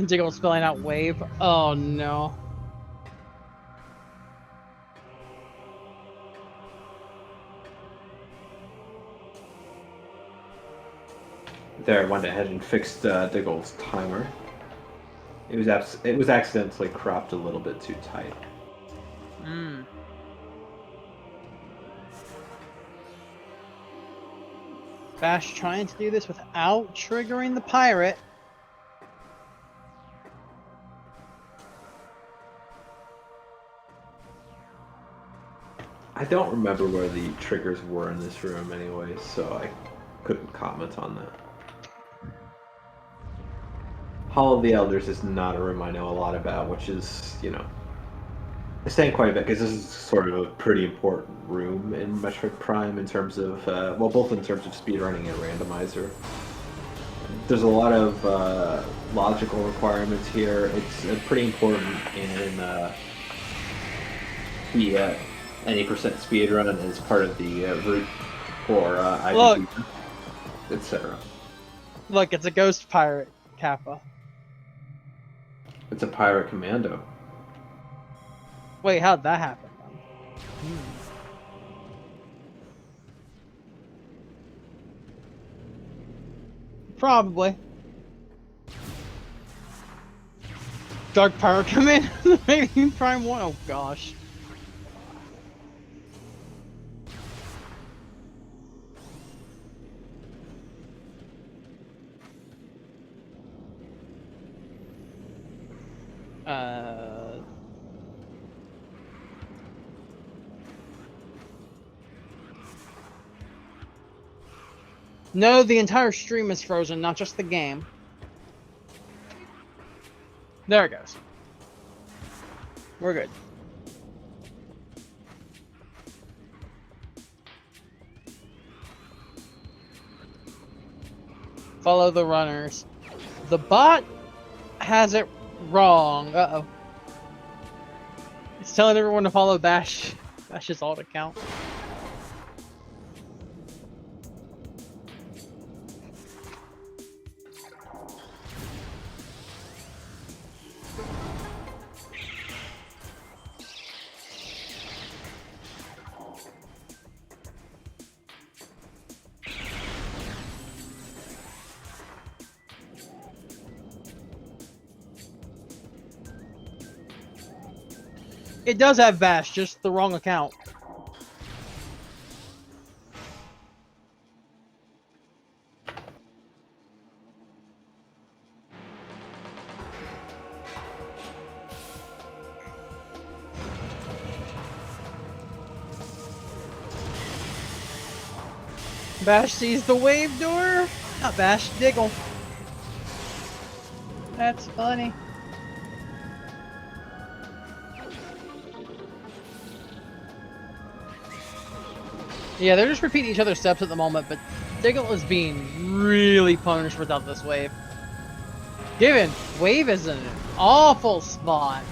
Diggle spelling out wave. Oh no. There, I went ahead and fixed Diggle's timer. It was accidentally cropped a little bit too tight. Bash trying to do this without triggering the pirate. I don't remember where the triggers were in this room anyway, so I couldn't comment on that. Hall of the Elders is not a room I know a lot about, which is, you know, I stand quite a bit because this is sort of a pretty important room in Metroid Prime in terms of, well, both in terms of speedrunning and randomizer. There's a lot of logical requirements here. It's pretty important in the any percent speedrun as part of the route for IVP, etc. Look, it's a ghost pirate, Kappa. It's a pirate commando. Wait, how'd that happen? Probably. Dark Pirate come in? Maybe Prime 1? Oh gosh. No, the entire stream is frozen, not just the game. There it goes. We're good. Follow the runners. The bot has it wrong. Uh-oh. It's telling everyone to follow Bash's alt account. It does have Bash, just the wrong account. Bash sees the wave door. Not Bash, Diggle. That's funny. Yeah, they're just repeating each other's steps at the moment, but Diggle is being really punished without this wave. Given, wave is in an awful spot.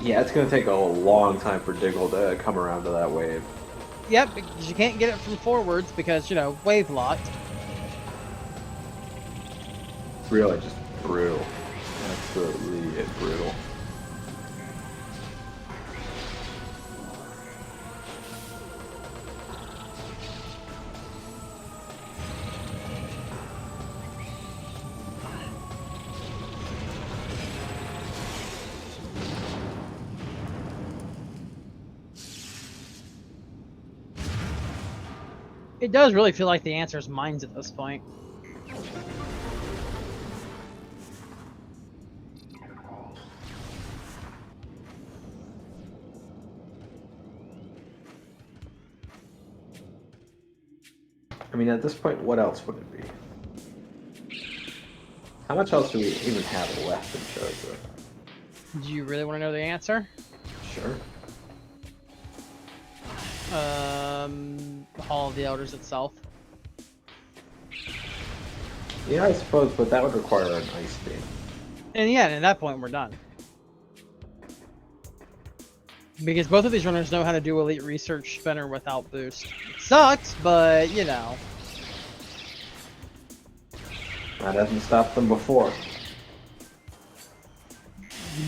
Yeah, it's going to take a long time for Diggle to come around to that wave. Yep, because you can't get it from forwards because, you know, wave locked. Really just brutal. Absolutely brutal. It does really feel like the answer is mines at this point. I mean, at this point, what else would it be? How much else do we even have left in Chozo? Do you really want to know the answer? Sure. Hall of the Elders itself. Yeah, I suppose, but that would require an ice beam. And yeah, at that point we're done. Because both of these runners know how to do Elite Research Spinner without boost. It sucks, but you know. That hasn't stopped them before.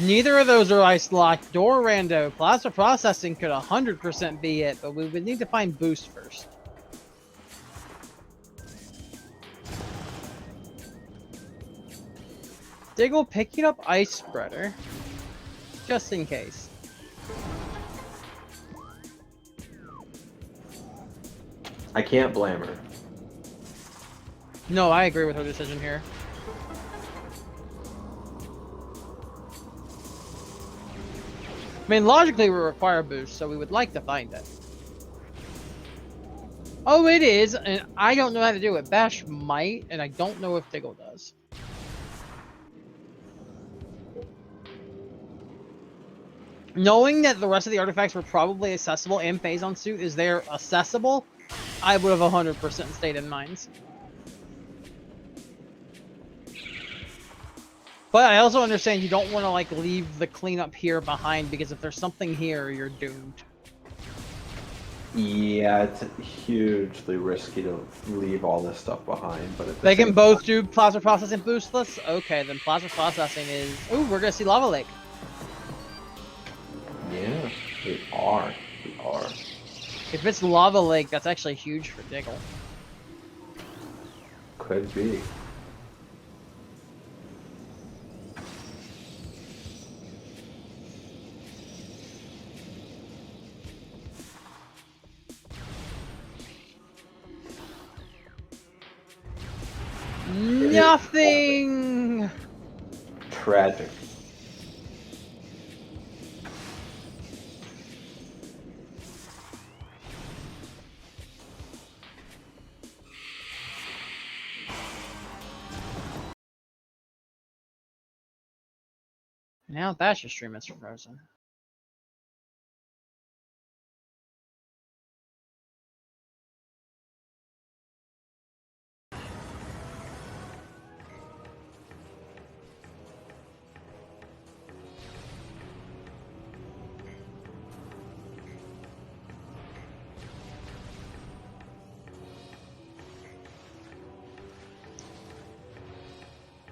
Neither of those are ice locked. Door Rando. Plasma Processing could 100% be it, but we would need to find boost first. Diggle picking up Ice Spreader. Just in case. I can't blame her. No, I agree with her decision here. I mean, logically we require boost, so we would like to find it. Oh, it is, and I don't know how to do it. Bash might, and I don't know if Diggle does. Knowing that the rest of the artifacts were probably accessible and Phazon Suit is there accessible, I would have 100% stayed in mines. But I also understand you don't want to like leave the cleanup here behind because if there's something here, you're doomed. Yeah, it's hugely risky to leave all this stuff behind, but at the They can same both time, do Plasma Processing boostless? Okay, then Plasma Processing is... Ooh, we're gonna see Lava Lake. yeah, we are. We are. If it's Lava Lake, that's actually huge for Diggle. Could be. Nothing! Tragic. Now Bash's stream is frozen.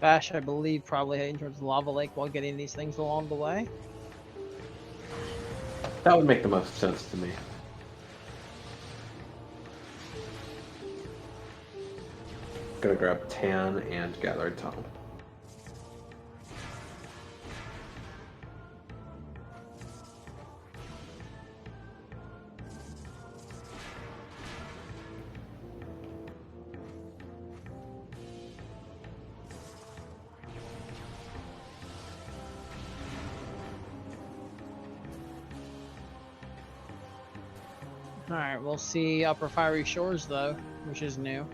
Bash, I believe, probably heading towards the lava lake while getting these things along the way. That would make the most sense to me. Gonna grab Tan and Gathered Tunnel. Alright, we'll see Upper Fiery Shores, though, which is new.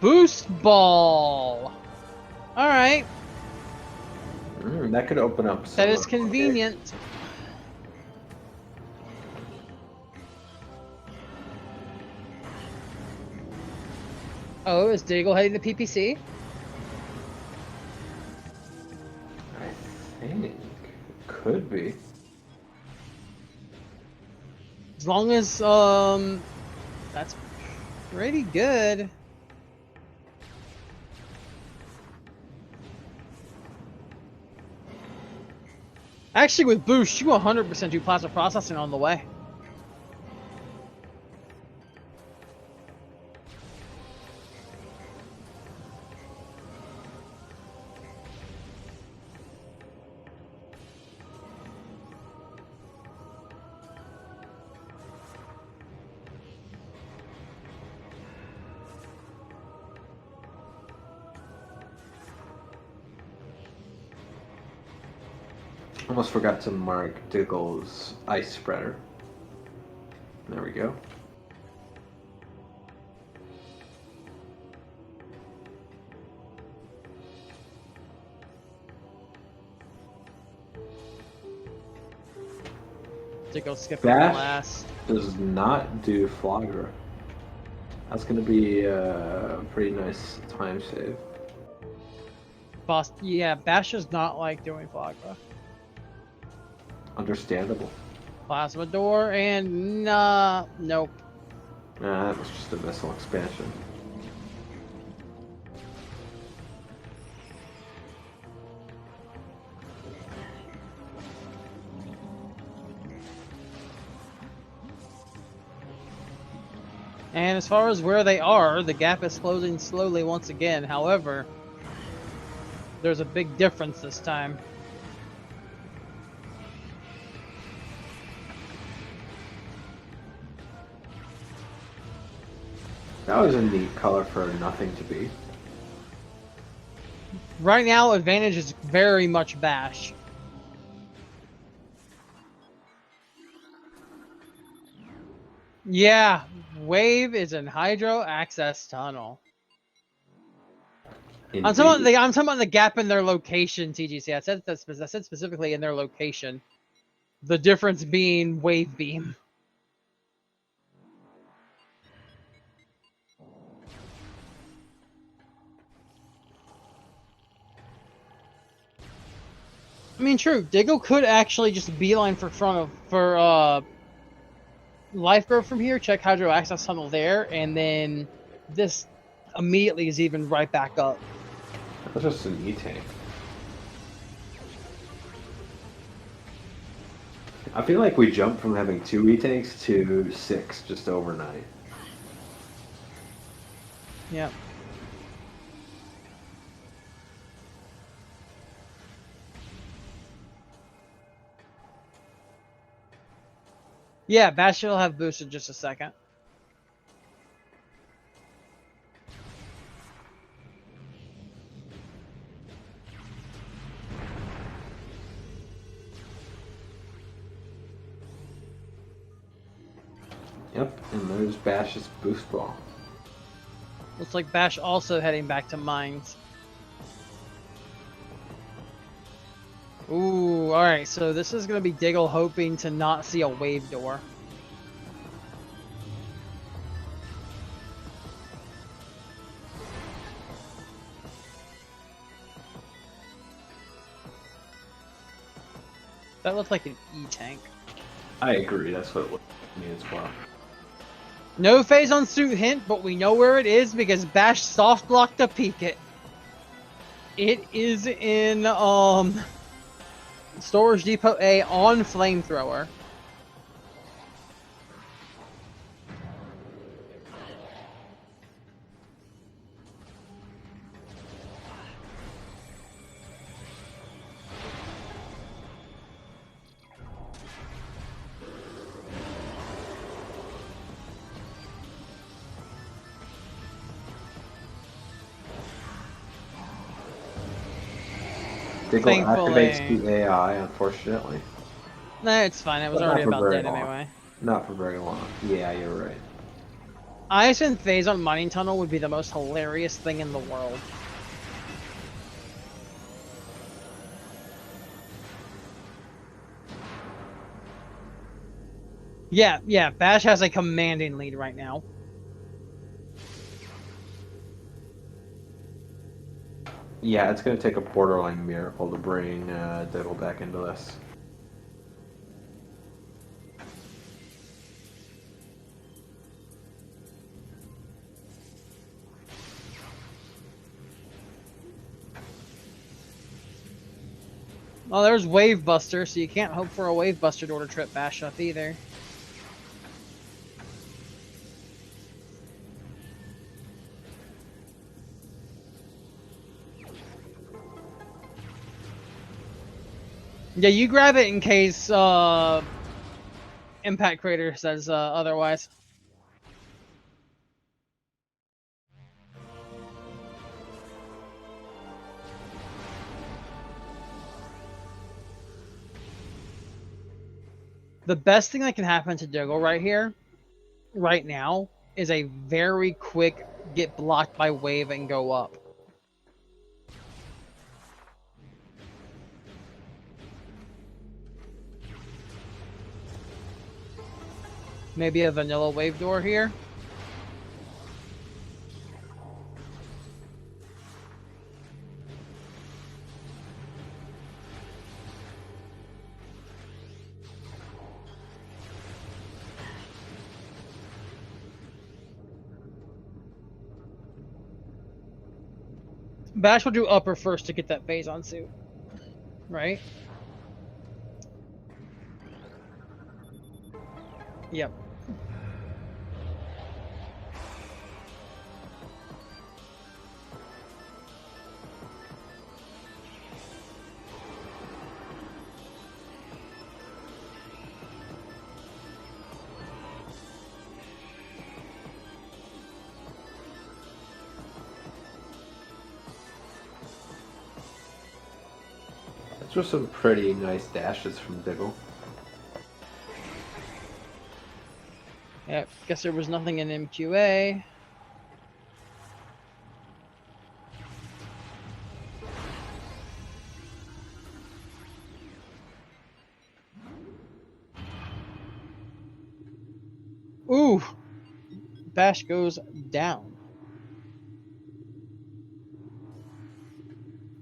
Boost Ball! Alright. That could open up some. That is convenient. Oh, is Diggle heading to PPC? I think could be. As long as that's pretty good. Actually, with Boost, you 100% do plasma processing on the way. Almost forgot to mark Diggle's ice spreader. There we go. Diggle skipping Bash last. does not do Flogger. That's going to be a pretty nice time save. Boss, yeah, Bash does not like doing Flagra. Understandable. Plasma door and nope. Nah, that was just a missile expansion. And as far as where they are, the gap is closing slowly once again. However, there's a big difference this time. That was a neat color for nothing to be. Right now, advantage is very much Bash. Yeah, Wave is in Hydro Access Tunnel. I'm talking about the gap in their location, TGC. I said specifically in their location. The difference being Wave Beam. I mean, true. Diggle could actually just beeline for life growth from here. Check Hydro Access Tunnel there, and then this immediately is even right back up. That's just an E-tank. I feel like we jumped from having 2 E-tanks to 6 just overnight. Yep. Yeah, Bastion will have boost in just a second. Yep, and there's Bash's boost ball. Looks like Bash also heading back to mines. Ooh, alright, so this is going to be Diggle hoping to not see a wave door. That looked like an E-tank. I agree, that's what it looked to me as well. No phase on suit hint, but we know where it is because Bash soft blocked to peek it. It is in Storage Depot A on Flamethrower. Diggle activates the AI, unfortunately. Nah, it's fine. It was already about dead anyway. Not for very long. Yeah, you're right. Ice and phase on Mining Tunnel would be the most hilarious thing in the world. Yeah, Bash has a commanding lead right now. Yeah, it's going to take a borderline miracle to bring Diggle back into this. Well, there's Wave Buster, so you can't hope for a Wave Buster door to trip Bash up either. Yeah, you grab it in case Impact Creator says otherwise. The best thing that can happen to Diggle right here, right now, is a very quick get blocked by wave and go up. Maybe a vanilla wave door here. Bash will do upper first to get that phase on suit. Right? Yep. Those were some pretty nice dashes from Diggle. Yep. Guess there was nothing in MQA. Ooh! Bash goes down.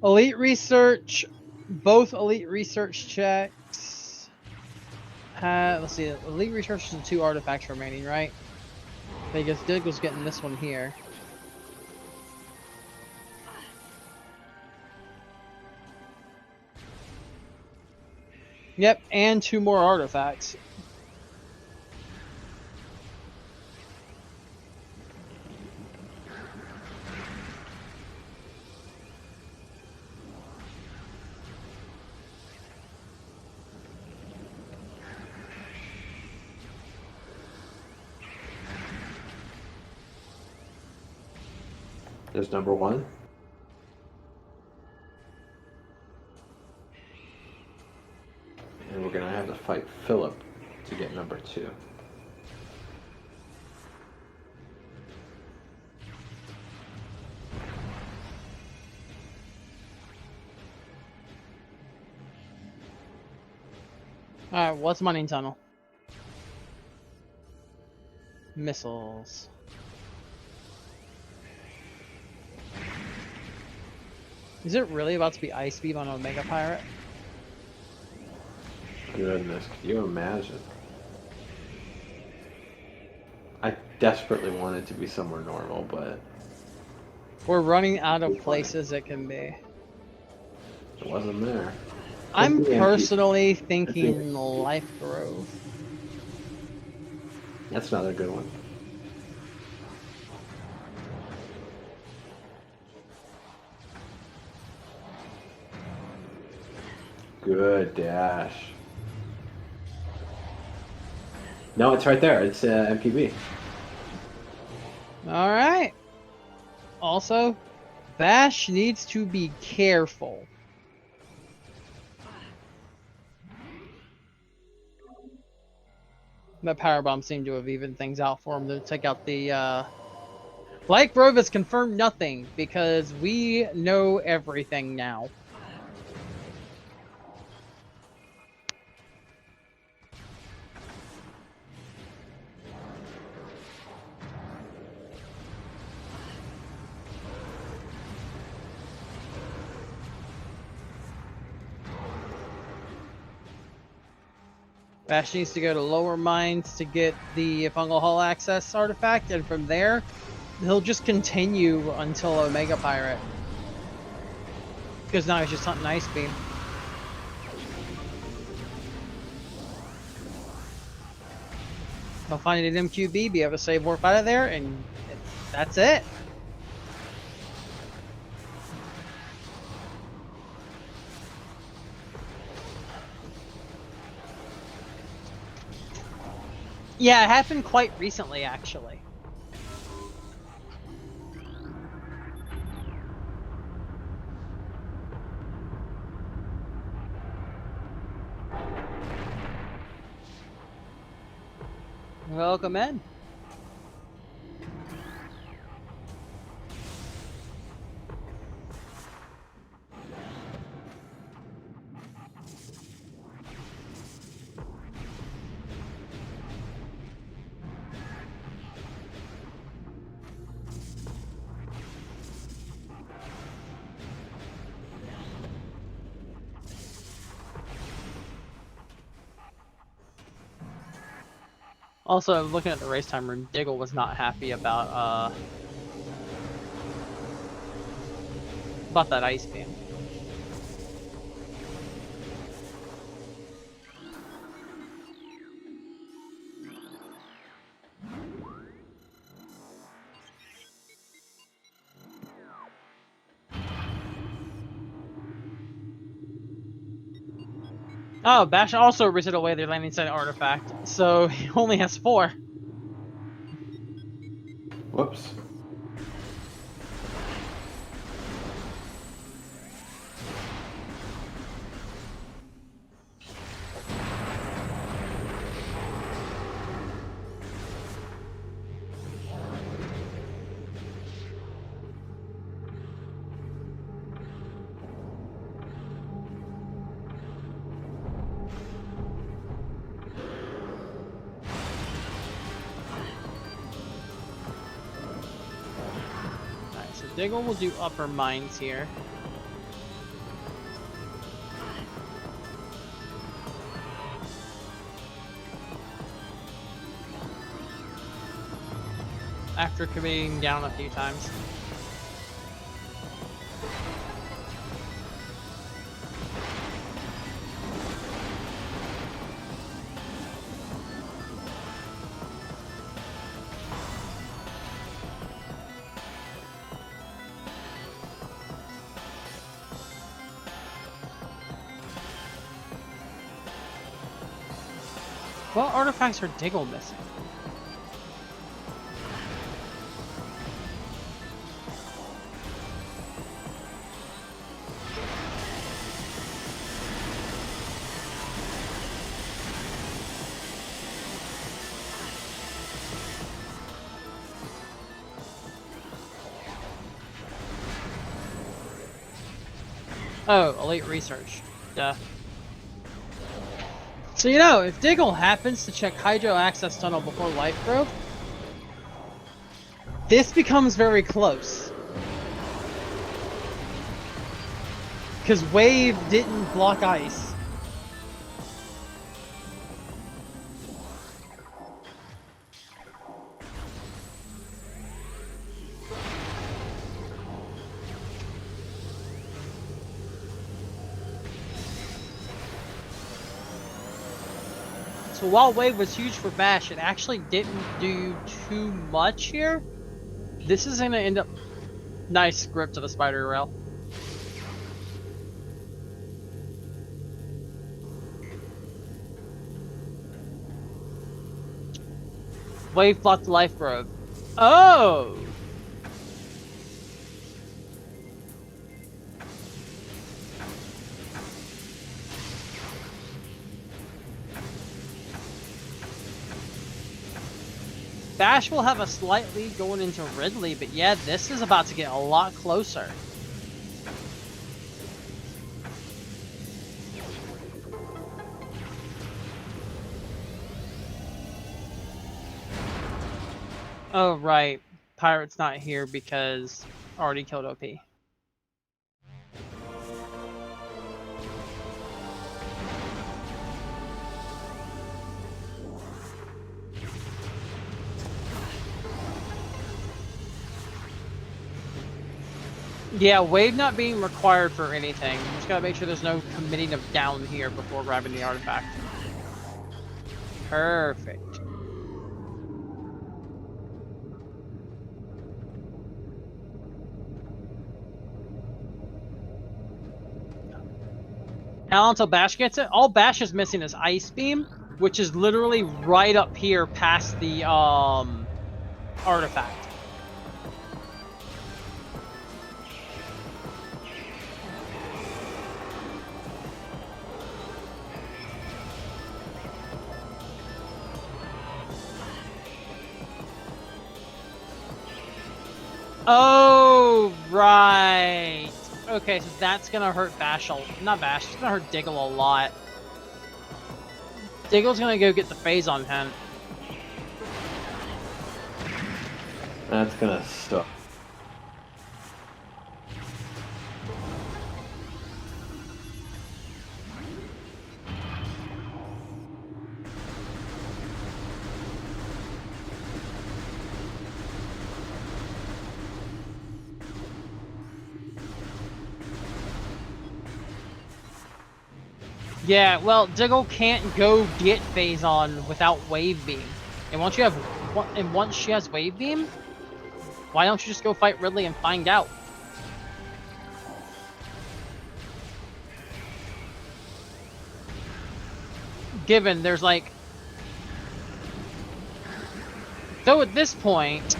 Elite Research, both Elite Research checks. Let's see, Elite Research is 2 artifacts remaining, right? I guess Diggle's getting this one here. Yep, and 2 more artifacts. There's number 1. And we're going to have to fight Philip to get number 2. Alright, what's mining tunnel? Missiles. Is it really about to be Ice Beam on Omega Pirate? Goodness, can you imagine? I desperately want it to be somewhere normal, but We're running out of places it can be. it wasn't there. I'm personally thinking Life Grove. That's another good one. Good dash. No, it's right there. It's MPB. All right. Also, Bash needs to be careful. That power bomb seemed to have evened things out for him to take out the. Light Grove has confirmed nothing because we know everything now. Bash needs to go to lower mines to get the Fungal Hull access artifact, and from there, he'll just continue until Omega Pirate. Because now he's just hunting Ice Beam. He'll find an MQB, be able to save warp out of there, and that's it. Yeah, it happened quite recently, actually. Welcome in. Also, looking at the race time room, Diggle was not happy about that Ice Beam. Oh, Bash also risked away their landing site artifact, so he only has 4. Whoops. Diggle will do upper mines here. After committing down a few times. What artifacts are Diggle missing? Oh, elite research. Duh. So you know, if Diggle happens to check Hydro Access Tunnel before Life Growth, this becomes very close. Because Wave didn't block ice. So while Wave was huge for Bash, it actually didn't do too much here. This is going to end up... Nice grip to the spider rail. Wave blocked the Life Growth. Oh! Bash will have a slight lead going into Ridley, but yeah, this is about to get a lot closer. Oh, right. Pirate's not here because already killed OP. Yeah, Wave not being required for anything. Just gotta make sure there's no committing of down here before grabbing the artifact. Perfect. Now until Bash gets it, all Bash is missing is Ice Beam, which is literally right up here past the artifact. Oh, right. Okay, so that's gonna hurt Bash not Bash, it's gonna hurt Diggle a lot. Diggle's gonna go get the phase on him. That's gonna suck. Yeah, well, Diggle can't go get phase on without Wave Beam. And once she has Wave Beam, why don't you just go fight Ridley and find out? Given there's like... Though at this point,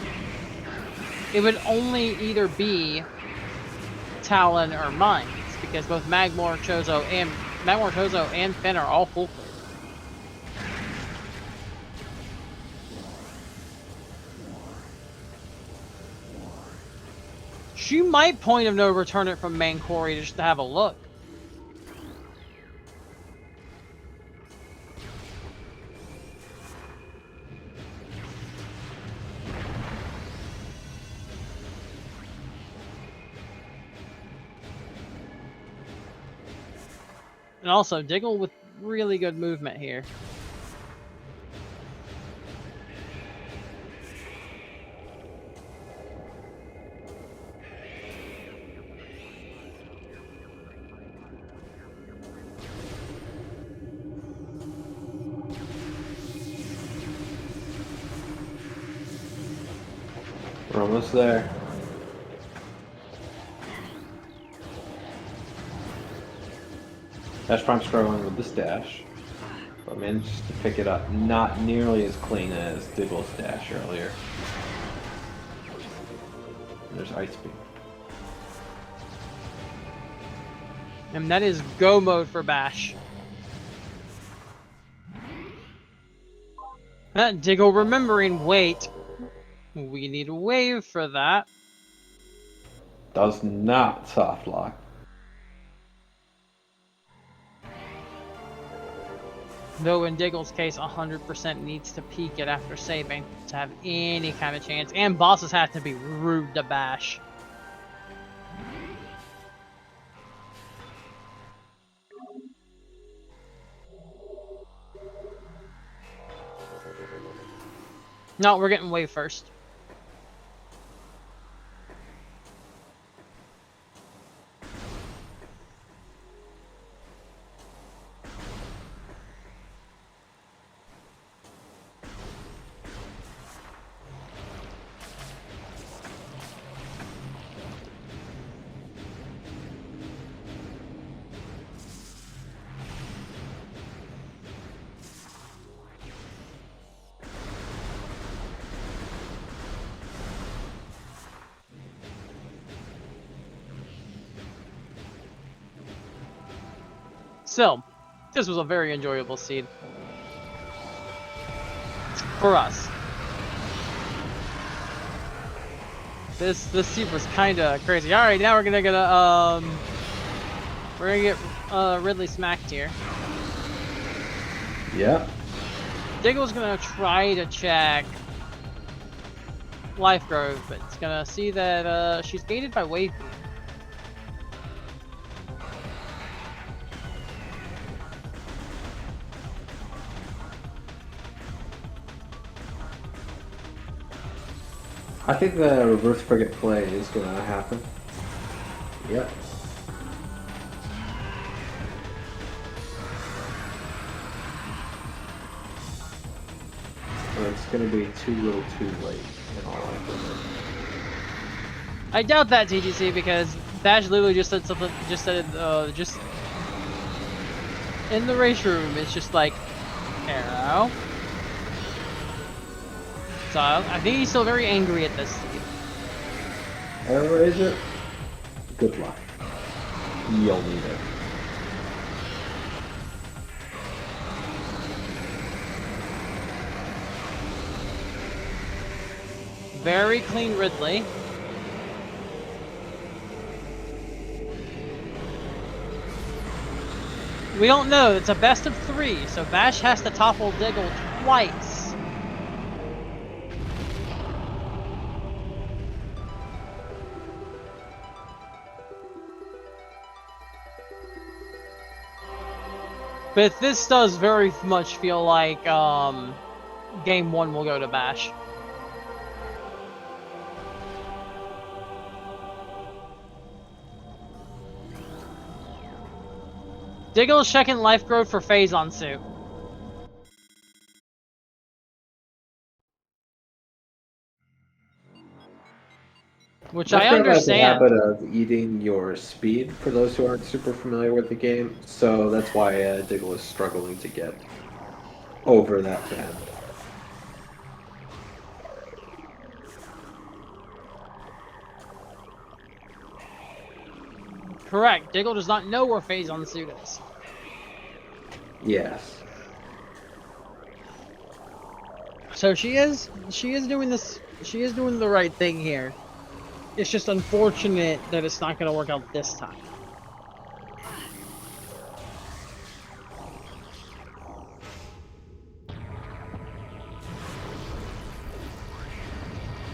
it would only either be Talon or Mines, because both Magmor, Chozo, and Finn are all full clear. She might point of no return it from main quarry just to have a look. And also, Diggle with really good movement here. We're almost there. BashPrime struggling with this dash, but managed to pick it up not nearly as clean as Diggle's dash earlier. And there's Ice Beam. And that is go mode for Bash. Diggle remembering, wait, we need a wave for that. Does not soft lock. Though in Diggle's case, 100% needs to peek it after saving to have any kind of chance. And bosses have to be rude to bash. No, we're getting wave first. So, this was a very enjoyable seed. For us. This seed was kinda crazy. Alright, now we're gonna get Ridley smacked here. Yeah. Diggle's gonna try to check life growth, but it's gonna see that she's gated by wave beam. I think the reverse frigate play is gonna happen. Yep. Or it's gonna be too little too late in all likelihood. I doubt that, TGC, because Bash literally just said something, just in the race room, it's just like, arrow. So I think he's still very angry at this seed. Arrow is it? Good luck. You'll need it. Very clean Ridley. We don't know, it's a best of 3, so Bash has to topple Diggle twice. But this does very much feel like game 1 will go to Bash. Diggle is checking life growth for phase on suit. Which I understand. Has a habit of eating your speed, for those who aren't super familiar with the game, so that's why Diggle is struggling to get over that bend. Correct. Diggle does not know where phase on suit is. Yes. So she is doing this. She is doing the right thing here. It's just unfortunate that it's not going to work out this time.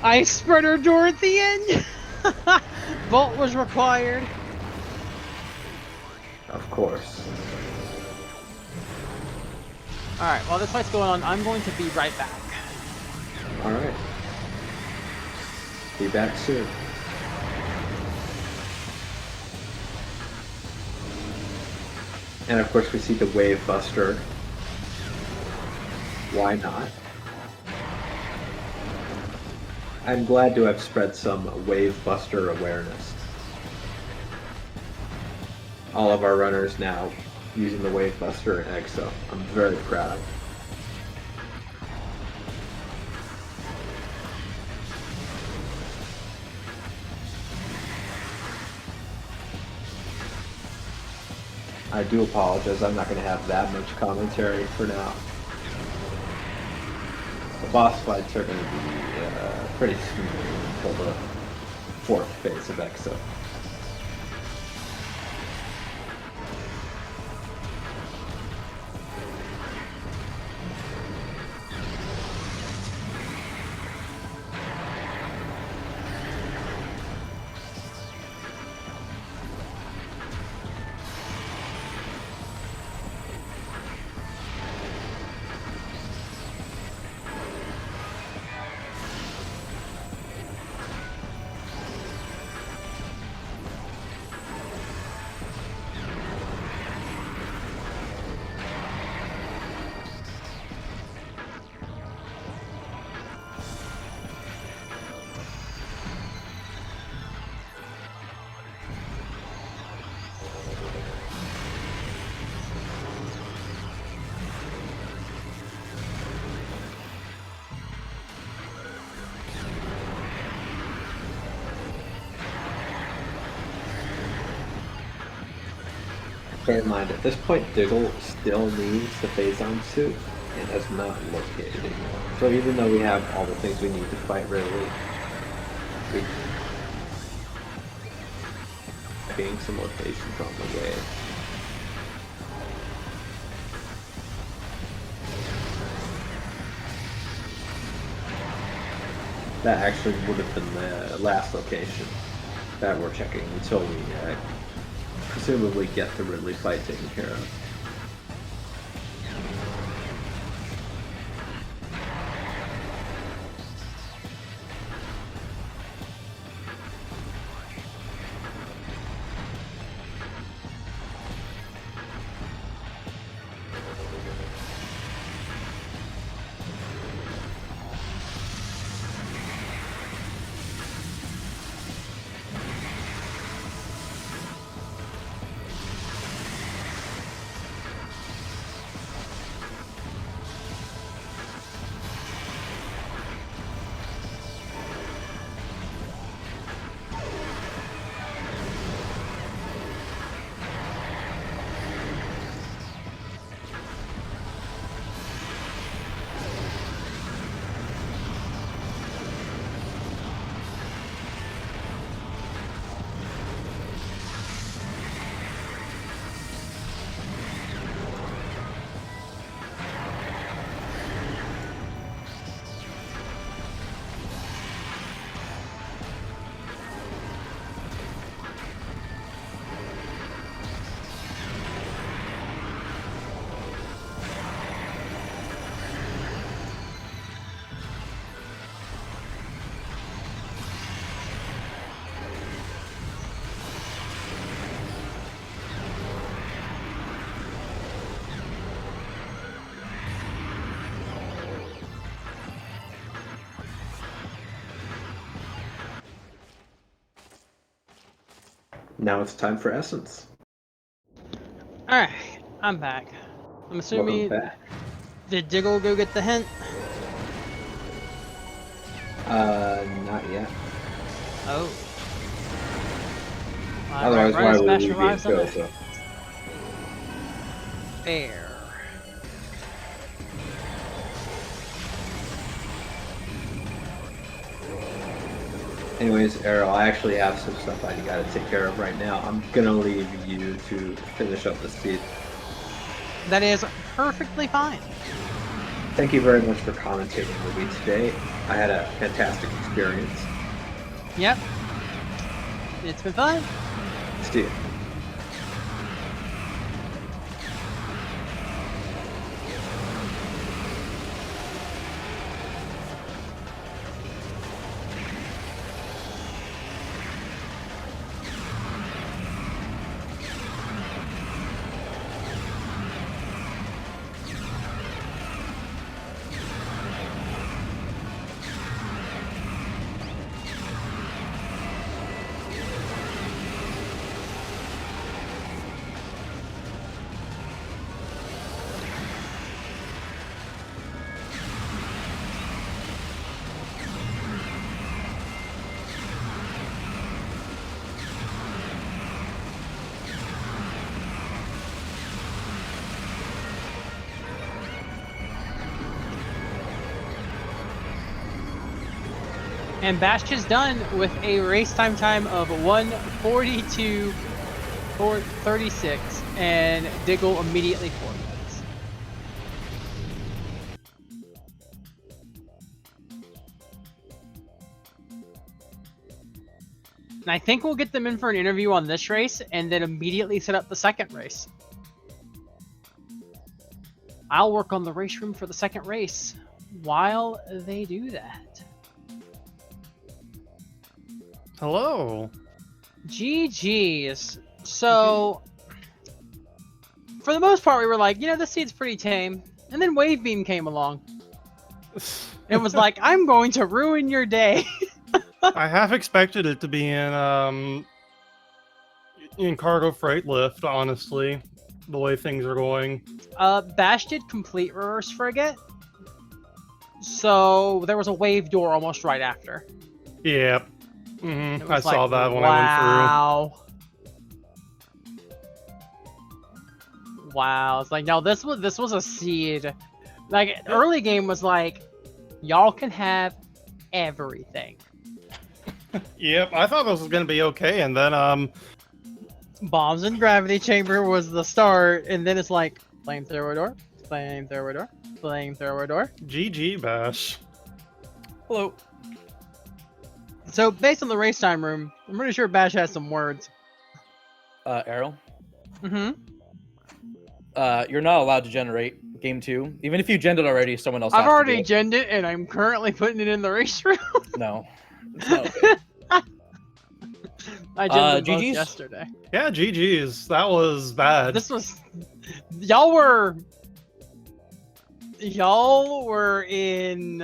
Ice spreader door at the end. Vault was required. Of course. Alright, while this fight's going on, I'm going to be right back. Alright. Be back soon. And of course we see the Wave Buster. Why not? I'm glad to have spread some Wave Buster awareness. All of our runners now using the Wave Buster and EXO. I'm very proud. I do apologize, I'm not going to have that much commentary for now. The boss fights are going to be pretty smooth until the 4th phase of EXO. Bear in mind, at this point, Diggle still needs the phase-on suit and has not located it yet. So even though we have all the things we need to fight Ridley, we being some locations on the way. That actually would have been the last location that we're checking until we presumably get the Ridley fight taken care of. Now it's time for Essence. Alright, I'm back. I'm assuming... Welcome back. Did Diggle go get the hint? Not yet. Oh. Otherwise, why would we be in so? Fair. Anyways, Arrow, I actually have some stuff I gotta take care of right now. I'm gonna leave you to finish up the speed. That is perfectly fine. Thank you very much for commentating with me today. I had a fantastic experience. Yep. It's been fun. See you. And Bash is done with a race time of 1:42.36, and Diggle immediately forfeits. And I think we'll get them in for an interview on this race, and then immediately set up the second race. I'll work on the race room for the second race while they do that. Hello. GG's. So, for the most part, we were like, you know, this seed's pretty tame. And then Wave Beam came along. It was like, I'm going to ruin your day. I half expected it to be in cargo freight lift, honestly, the way things are going. Bash did complete reverse frigate. So, there was a wave door almost right after. Yep. I like, saw that when wow. I went wow. It's like, no, this was a seed. Like, early game was like, y'all can have everything. Yep, I thought this was gonna be okay, and then Bombs in gravity chamber was the start, and then it's like flamethrower door, flamethrower door, flamethrower door. GG Bash. Hello. So based on the race time room, I'm pretty sure Bash has some words. Arrow. Mm-hmm. You're not allowed to generate game 2. Even if you gen it already, someone else has I've already to do it. genned it, and I'm currently putting it in the race room. No. It's not okay. I genned them both GG's? yesterday. Yeah, GG's. That was bad. This was, y'all were in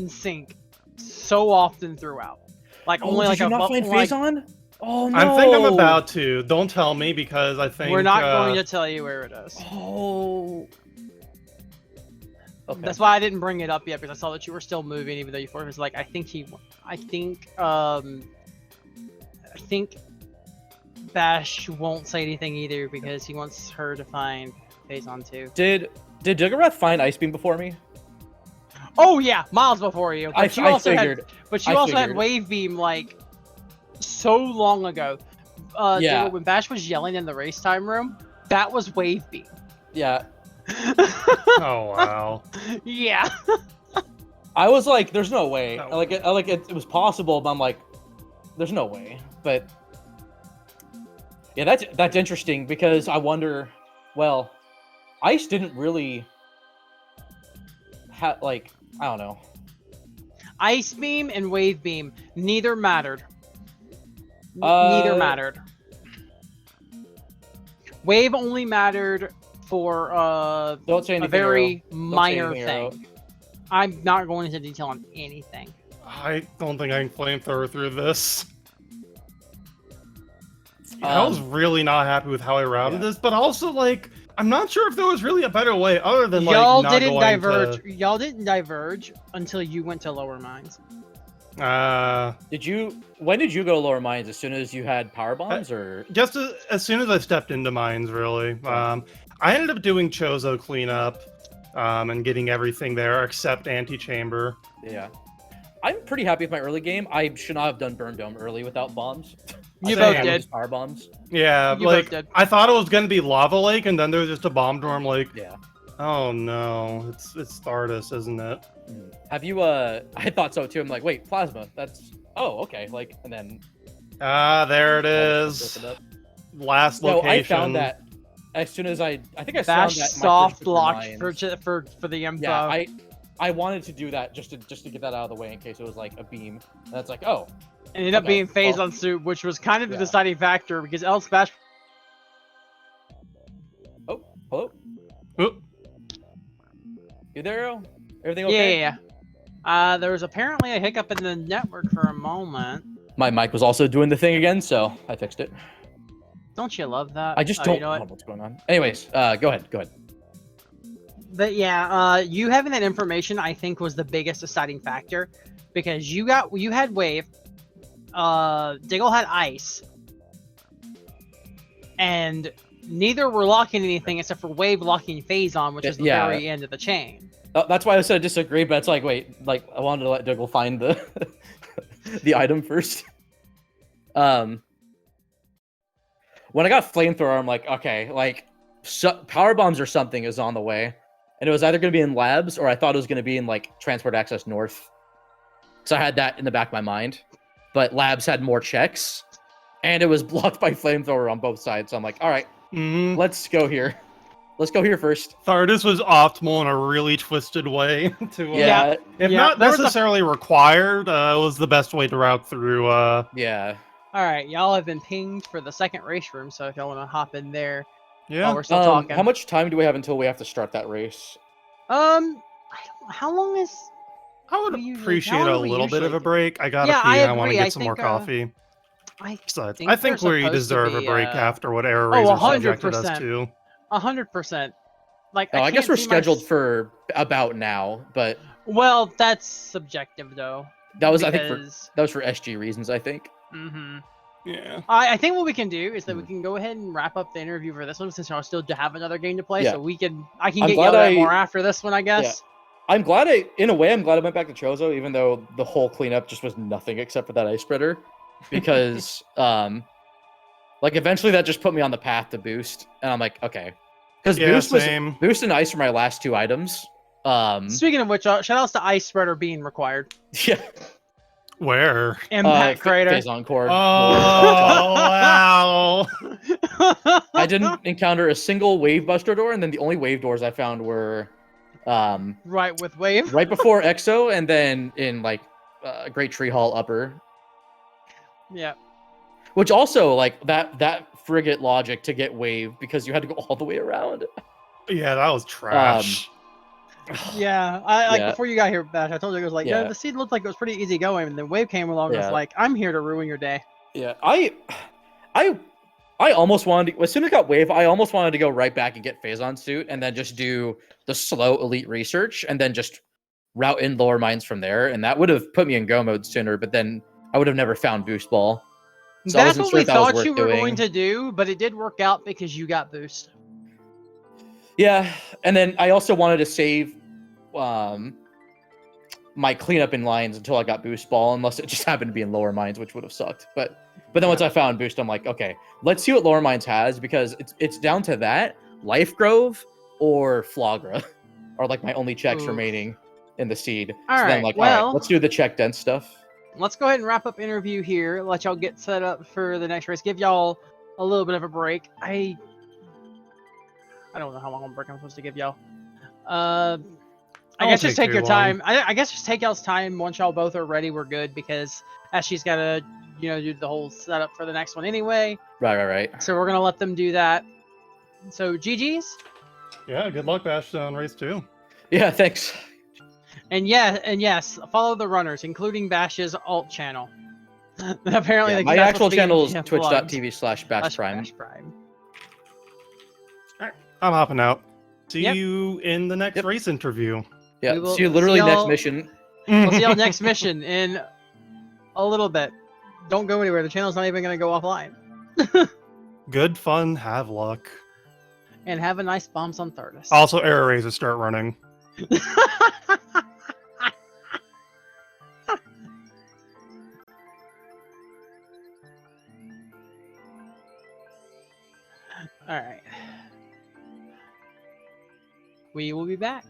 sync so often throughout. Like only did like you a not find like, phase on? Oh no! I think I'm about to. Don't tell me because I think we're not going to tell you where it is. Oh. Okay. That's why I didn't bring it up yet, because I saw that you were still moving, even though you were like, I think Bash won't say anything either because he wants her to find phase on too. Did DiggleWrath find Ice Beam before me? Oh yeah, miles before you. But you I also figured. But you also had Wave Beam like so long ago. Yeah. When Bash was yelling in the race time room, that was Wave Beam. Yeah. Oh wow. Yeah. I was like, "There's no way." No. It was possible, but I'm like, "There's no way." But yeah, that's interesting because I wonder. Well, Ice didn't really have I don't know. Ice Beam and Wave Beam, neither mattered. Neither mattered. Wave only mattered for Don't say a anything. very Arrow. minor Don't say anything, thing. I'm not going into detail on anything. I don't think I can flamethrower through this. I was really not happy with how I routed this, but also like I'm not sure if there was really a better way other than like Y'all not didn't going diverge. to... Y'all didn't diverge until you went to lower mines. When did you go to lower mines? As soon as you had power bombs, or just as soon as I stepped into mines, really. I ended up doing Chozo cleanup and getting everything there except antechamber. Yeah, I'm pretty happy with my early game. I should not have done Burn Dome early without bombs. You I both think I did. used power bombs. Yeah, You like both did. I thought it was gonna be Lava Lake, and then there was just a bomb dorm. Like, Yeah. oh no, it's Stardust, isn't it? Have you? I thought so too. I'm like, wait, plasma. That's okay. Like, and then There it is. Look it up. Last No, location. I found that as soon as I think I found Bash that soft block blocked for the info. Yeah, I wanted to do that just to get that out of the way in case it was like a beam. And that's like, oh. It ended up Okay, being phase well, on soup, which was kind of the yeah. deciding factor because else Bash. Oh, hello. Oop. You there, Arrow? Everything Yeah, okay? yeah. There was apparently a hiccup in the network for a moment. My mic was also doing the thing again, so I fixed it. Don't you love that? I just Oh, don't you know what? know what's going on. Anyways, go ahead. But yeah, you having that information, I think, was the biggest deciding factor because you had Wave, Diggle had Ice, and neither were locking anything except for Wave locking Phase on, which is the Yeah. very end of the chain. That's why I said disagree, but it's like, wait, like I wanted to let Diggle find the the item first. When I got flamethrower, I'm like, okay, like power bombs or something is on the way, and it was either going to be in labs or I thought it was going to be in like transport access north. So I had that in the back of my mind, but labs had more checks, and it was blocked by flamethrower on both sides. So I'm like, all right, let's go here. Let's go here first. Stardust was optimal in a really twisted way to Yeah, if Yeah, not there was necessarily required, it was the best way to route through yeah. All right, y'all have been pinged for the second race room, so if y'all want to hop in there while yeah. we're still talking. How much time do we have until we have to start that race? I don't. How long is? I would we usually- appreciate how long a do we little bit of usually a do? break. I gotta Yeah, pee I and I want to agree. I get some more think, coffee. I Besides, think I think they're we supposed to deserve a be, break after what Air Oh, Razor subjected us 100%. to. 100%. Like, Oh, I guess can't we're see scheduled for about now, but Well, that's subjective though. that was I think because... that was for SG reasons. I think. Mm-hmm. Yeah. I think what we can do is that we can go ahead and wrap up the interview for this one since I'll still have another game to play. Yeah. So I can I'm get glad yelled at I- more after this one, I guess. I'm glad in a way, I'm glad I went back to Chozo, even though the whole cleanup just was nothing except for that ice spreader, because like eventually that just put me on the path to boost, and I'm like, okay, because Yeah, same. boost and ice were my last two items. Speaking of which, shout outs to Ice Spreader being required. Yeah, Where? Impact Crater. Phase Encore. Oh, wow. I didn't encounter a single wave buster door, and then the only wave doors I found were right with Wave. right before EXO, and then in like Great Tree Hall Upper. Yeah. Which also like that frigate logic to get wave because you had to go all the way around. Yeah, that was trash. Yeah, I Yeah. before you got here, Bash, I told you it was like, Yeah. the seed looked like it was pretty easy going, and then Wave came along and was Yeah. like, I'm here to ruin your day. Yeah, I almost wanted to, as soon as I got wave, I almost wanted to go right back and get Phazon suit and then just do the slow elite research and then just route in lower mines from there, and that would have put me in go mode sooner. But then I would have never found boost ball. So I That's wasn't what sure we if that was thought worth you were going doing. to do, but it did work out because you got boost. Yeah, and then I also wanted to save my cleanup in lines until I got boost ball, unless it just happened to be in lower mines, which would have sucked. But then once I found boost, I'm like, okay, let's see what lower mines has, because it's down to that, Life Grove or Flagra are like my only checks Oof. remaining in the seed. All so then I'm right, like, all well- right, let's do the check dense stuff. Let's go ahead and wrap up interview here. Let y'all get set up for the next race. Give y'all a little bit of a break. I don't know how long of a break I'm supposed to give y'all. I guess just take too your long. time. I guess just take y'all's time. Once y'all both are ready, we're good, because Ashley's got to, do the whole setup for the next one anyway. Right. So we're gonna let them do that. So GG's. Yeah, good luck, Bash, on race 2. Yeah, thanks. And yes, follow the runners, including Bash's alt channel. Apparently, Yeah, they my that's actual what's being channel is plugged. twitch.tv/BashPrime. BashPrime. I'm hopping out. See Yep. you in the next race interview. Yeah, We will see you literally see next y'all- mission. We'll see y'all next mission in a little bit. Don't go anywhere. The channel's not even gonna go offline. Good fun, have luck. And have a nice bombs on Thurdus. Also, air raises start running. All right. We will be back.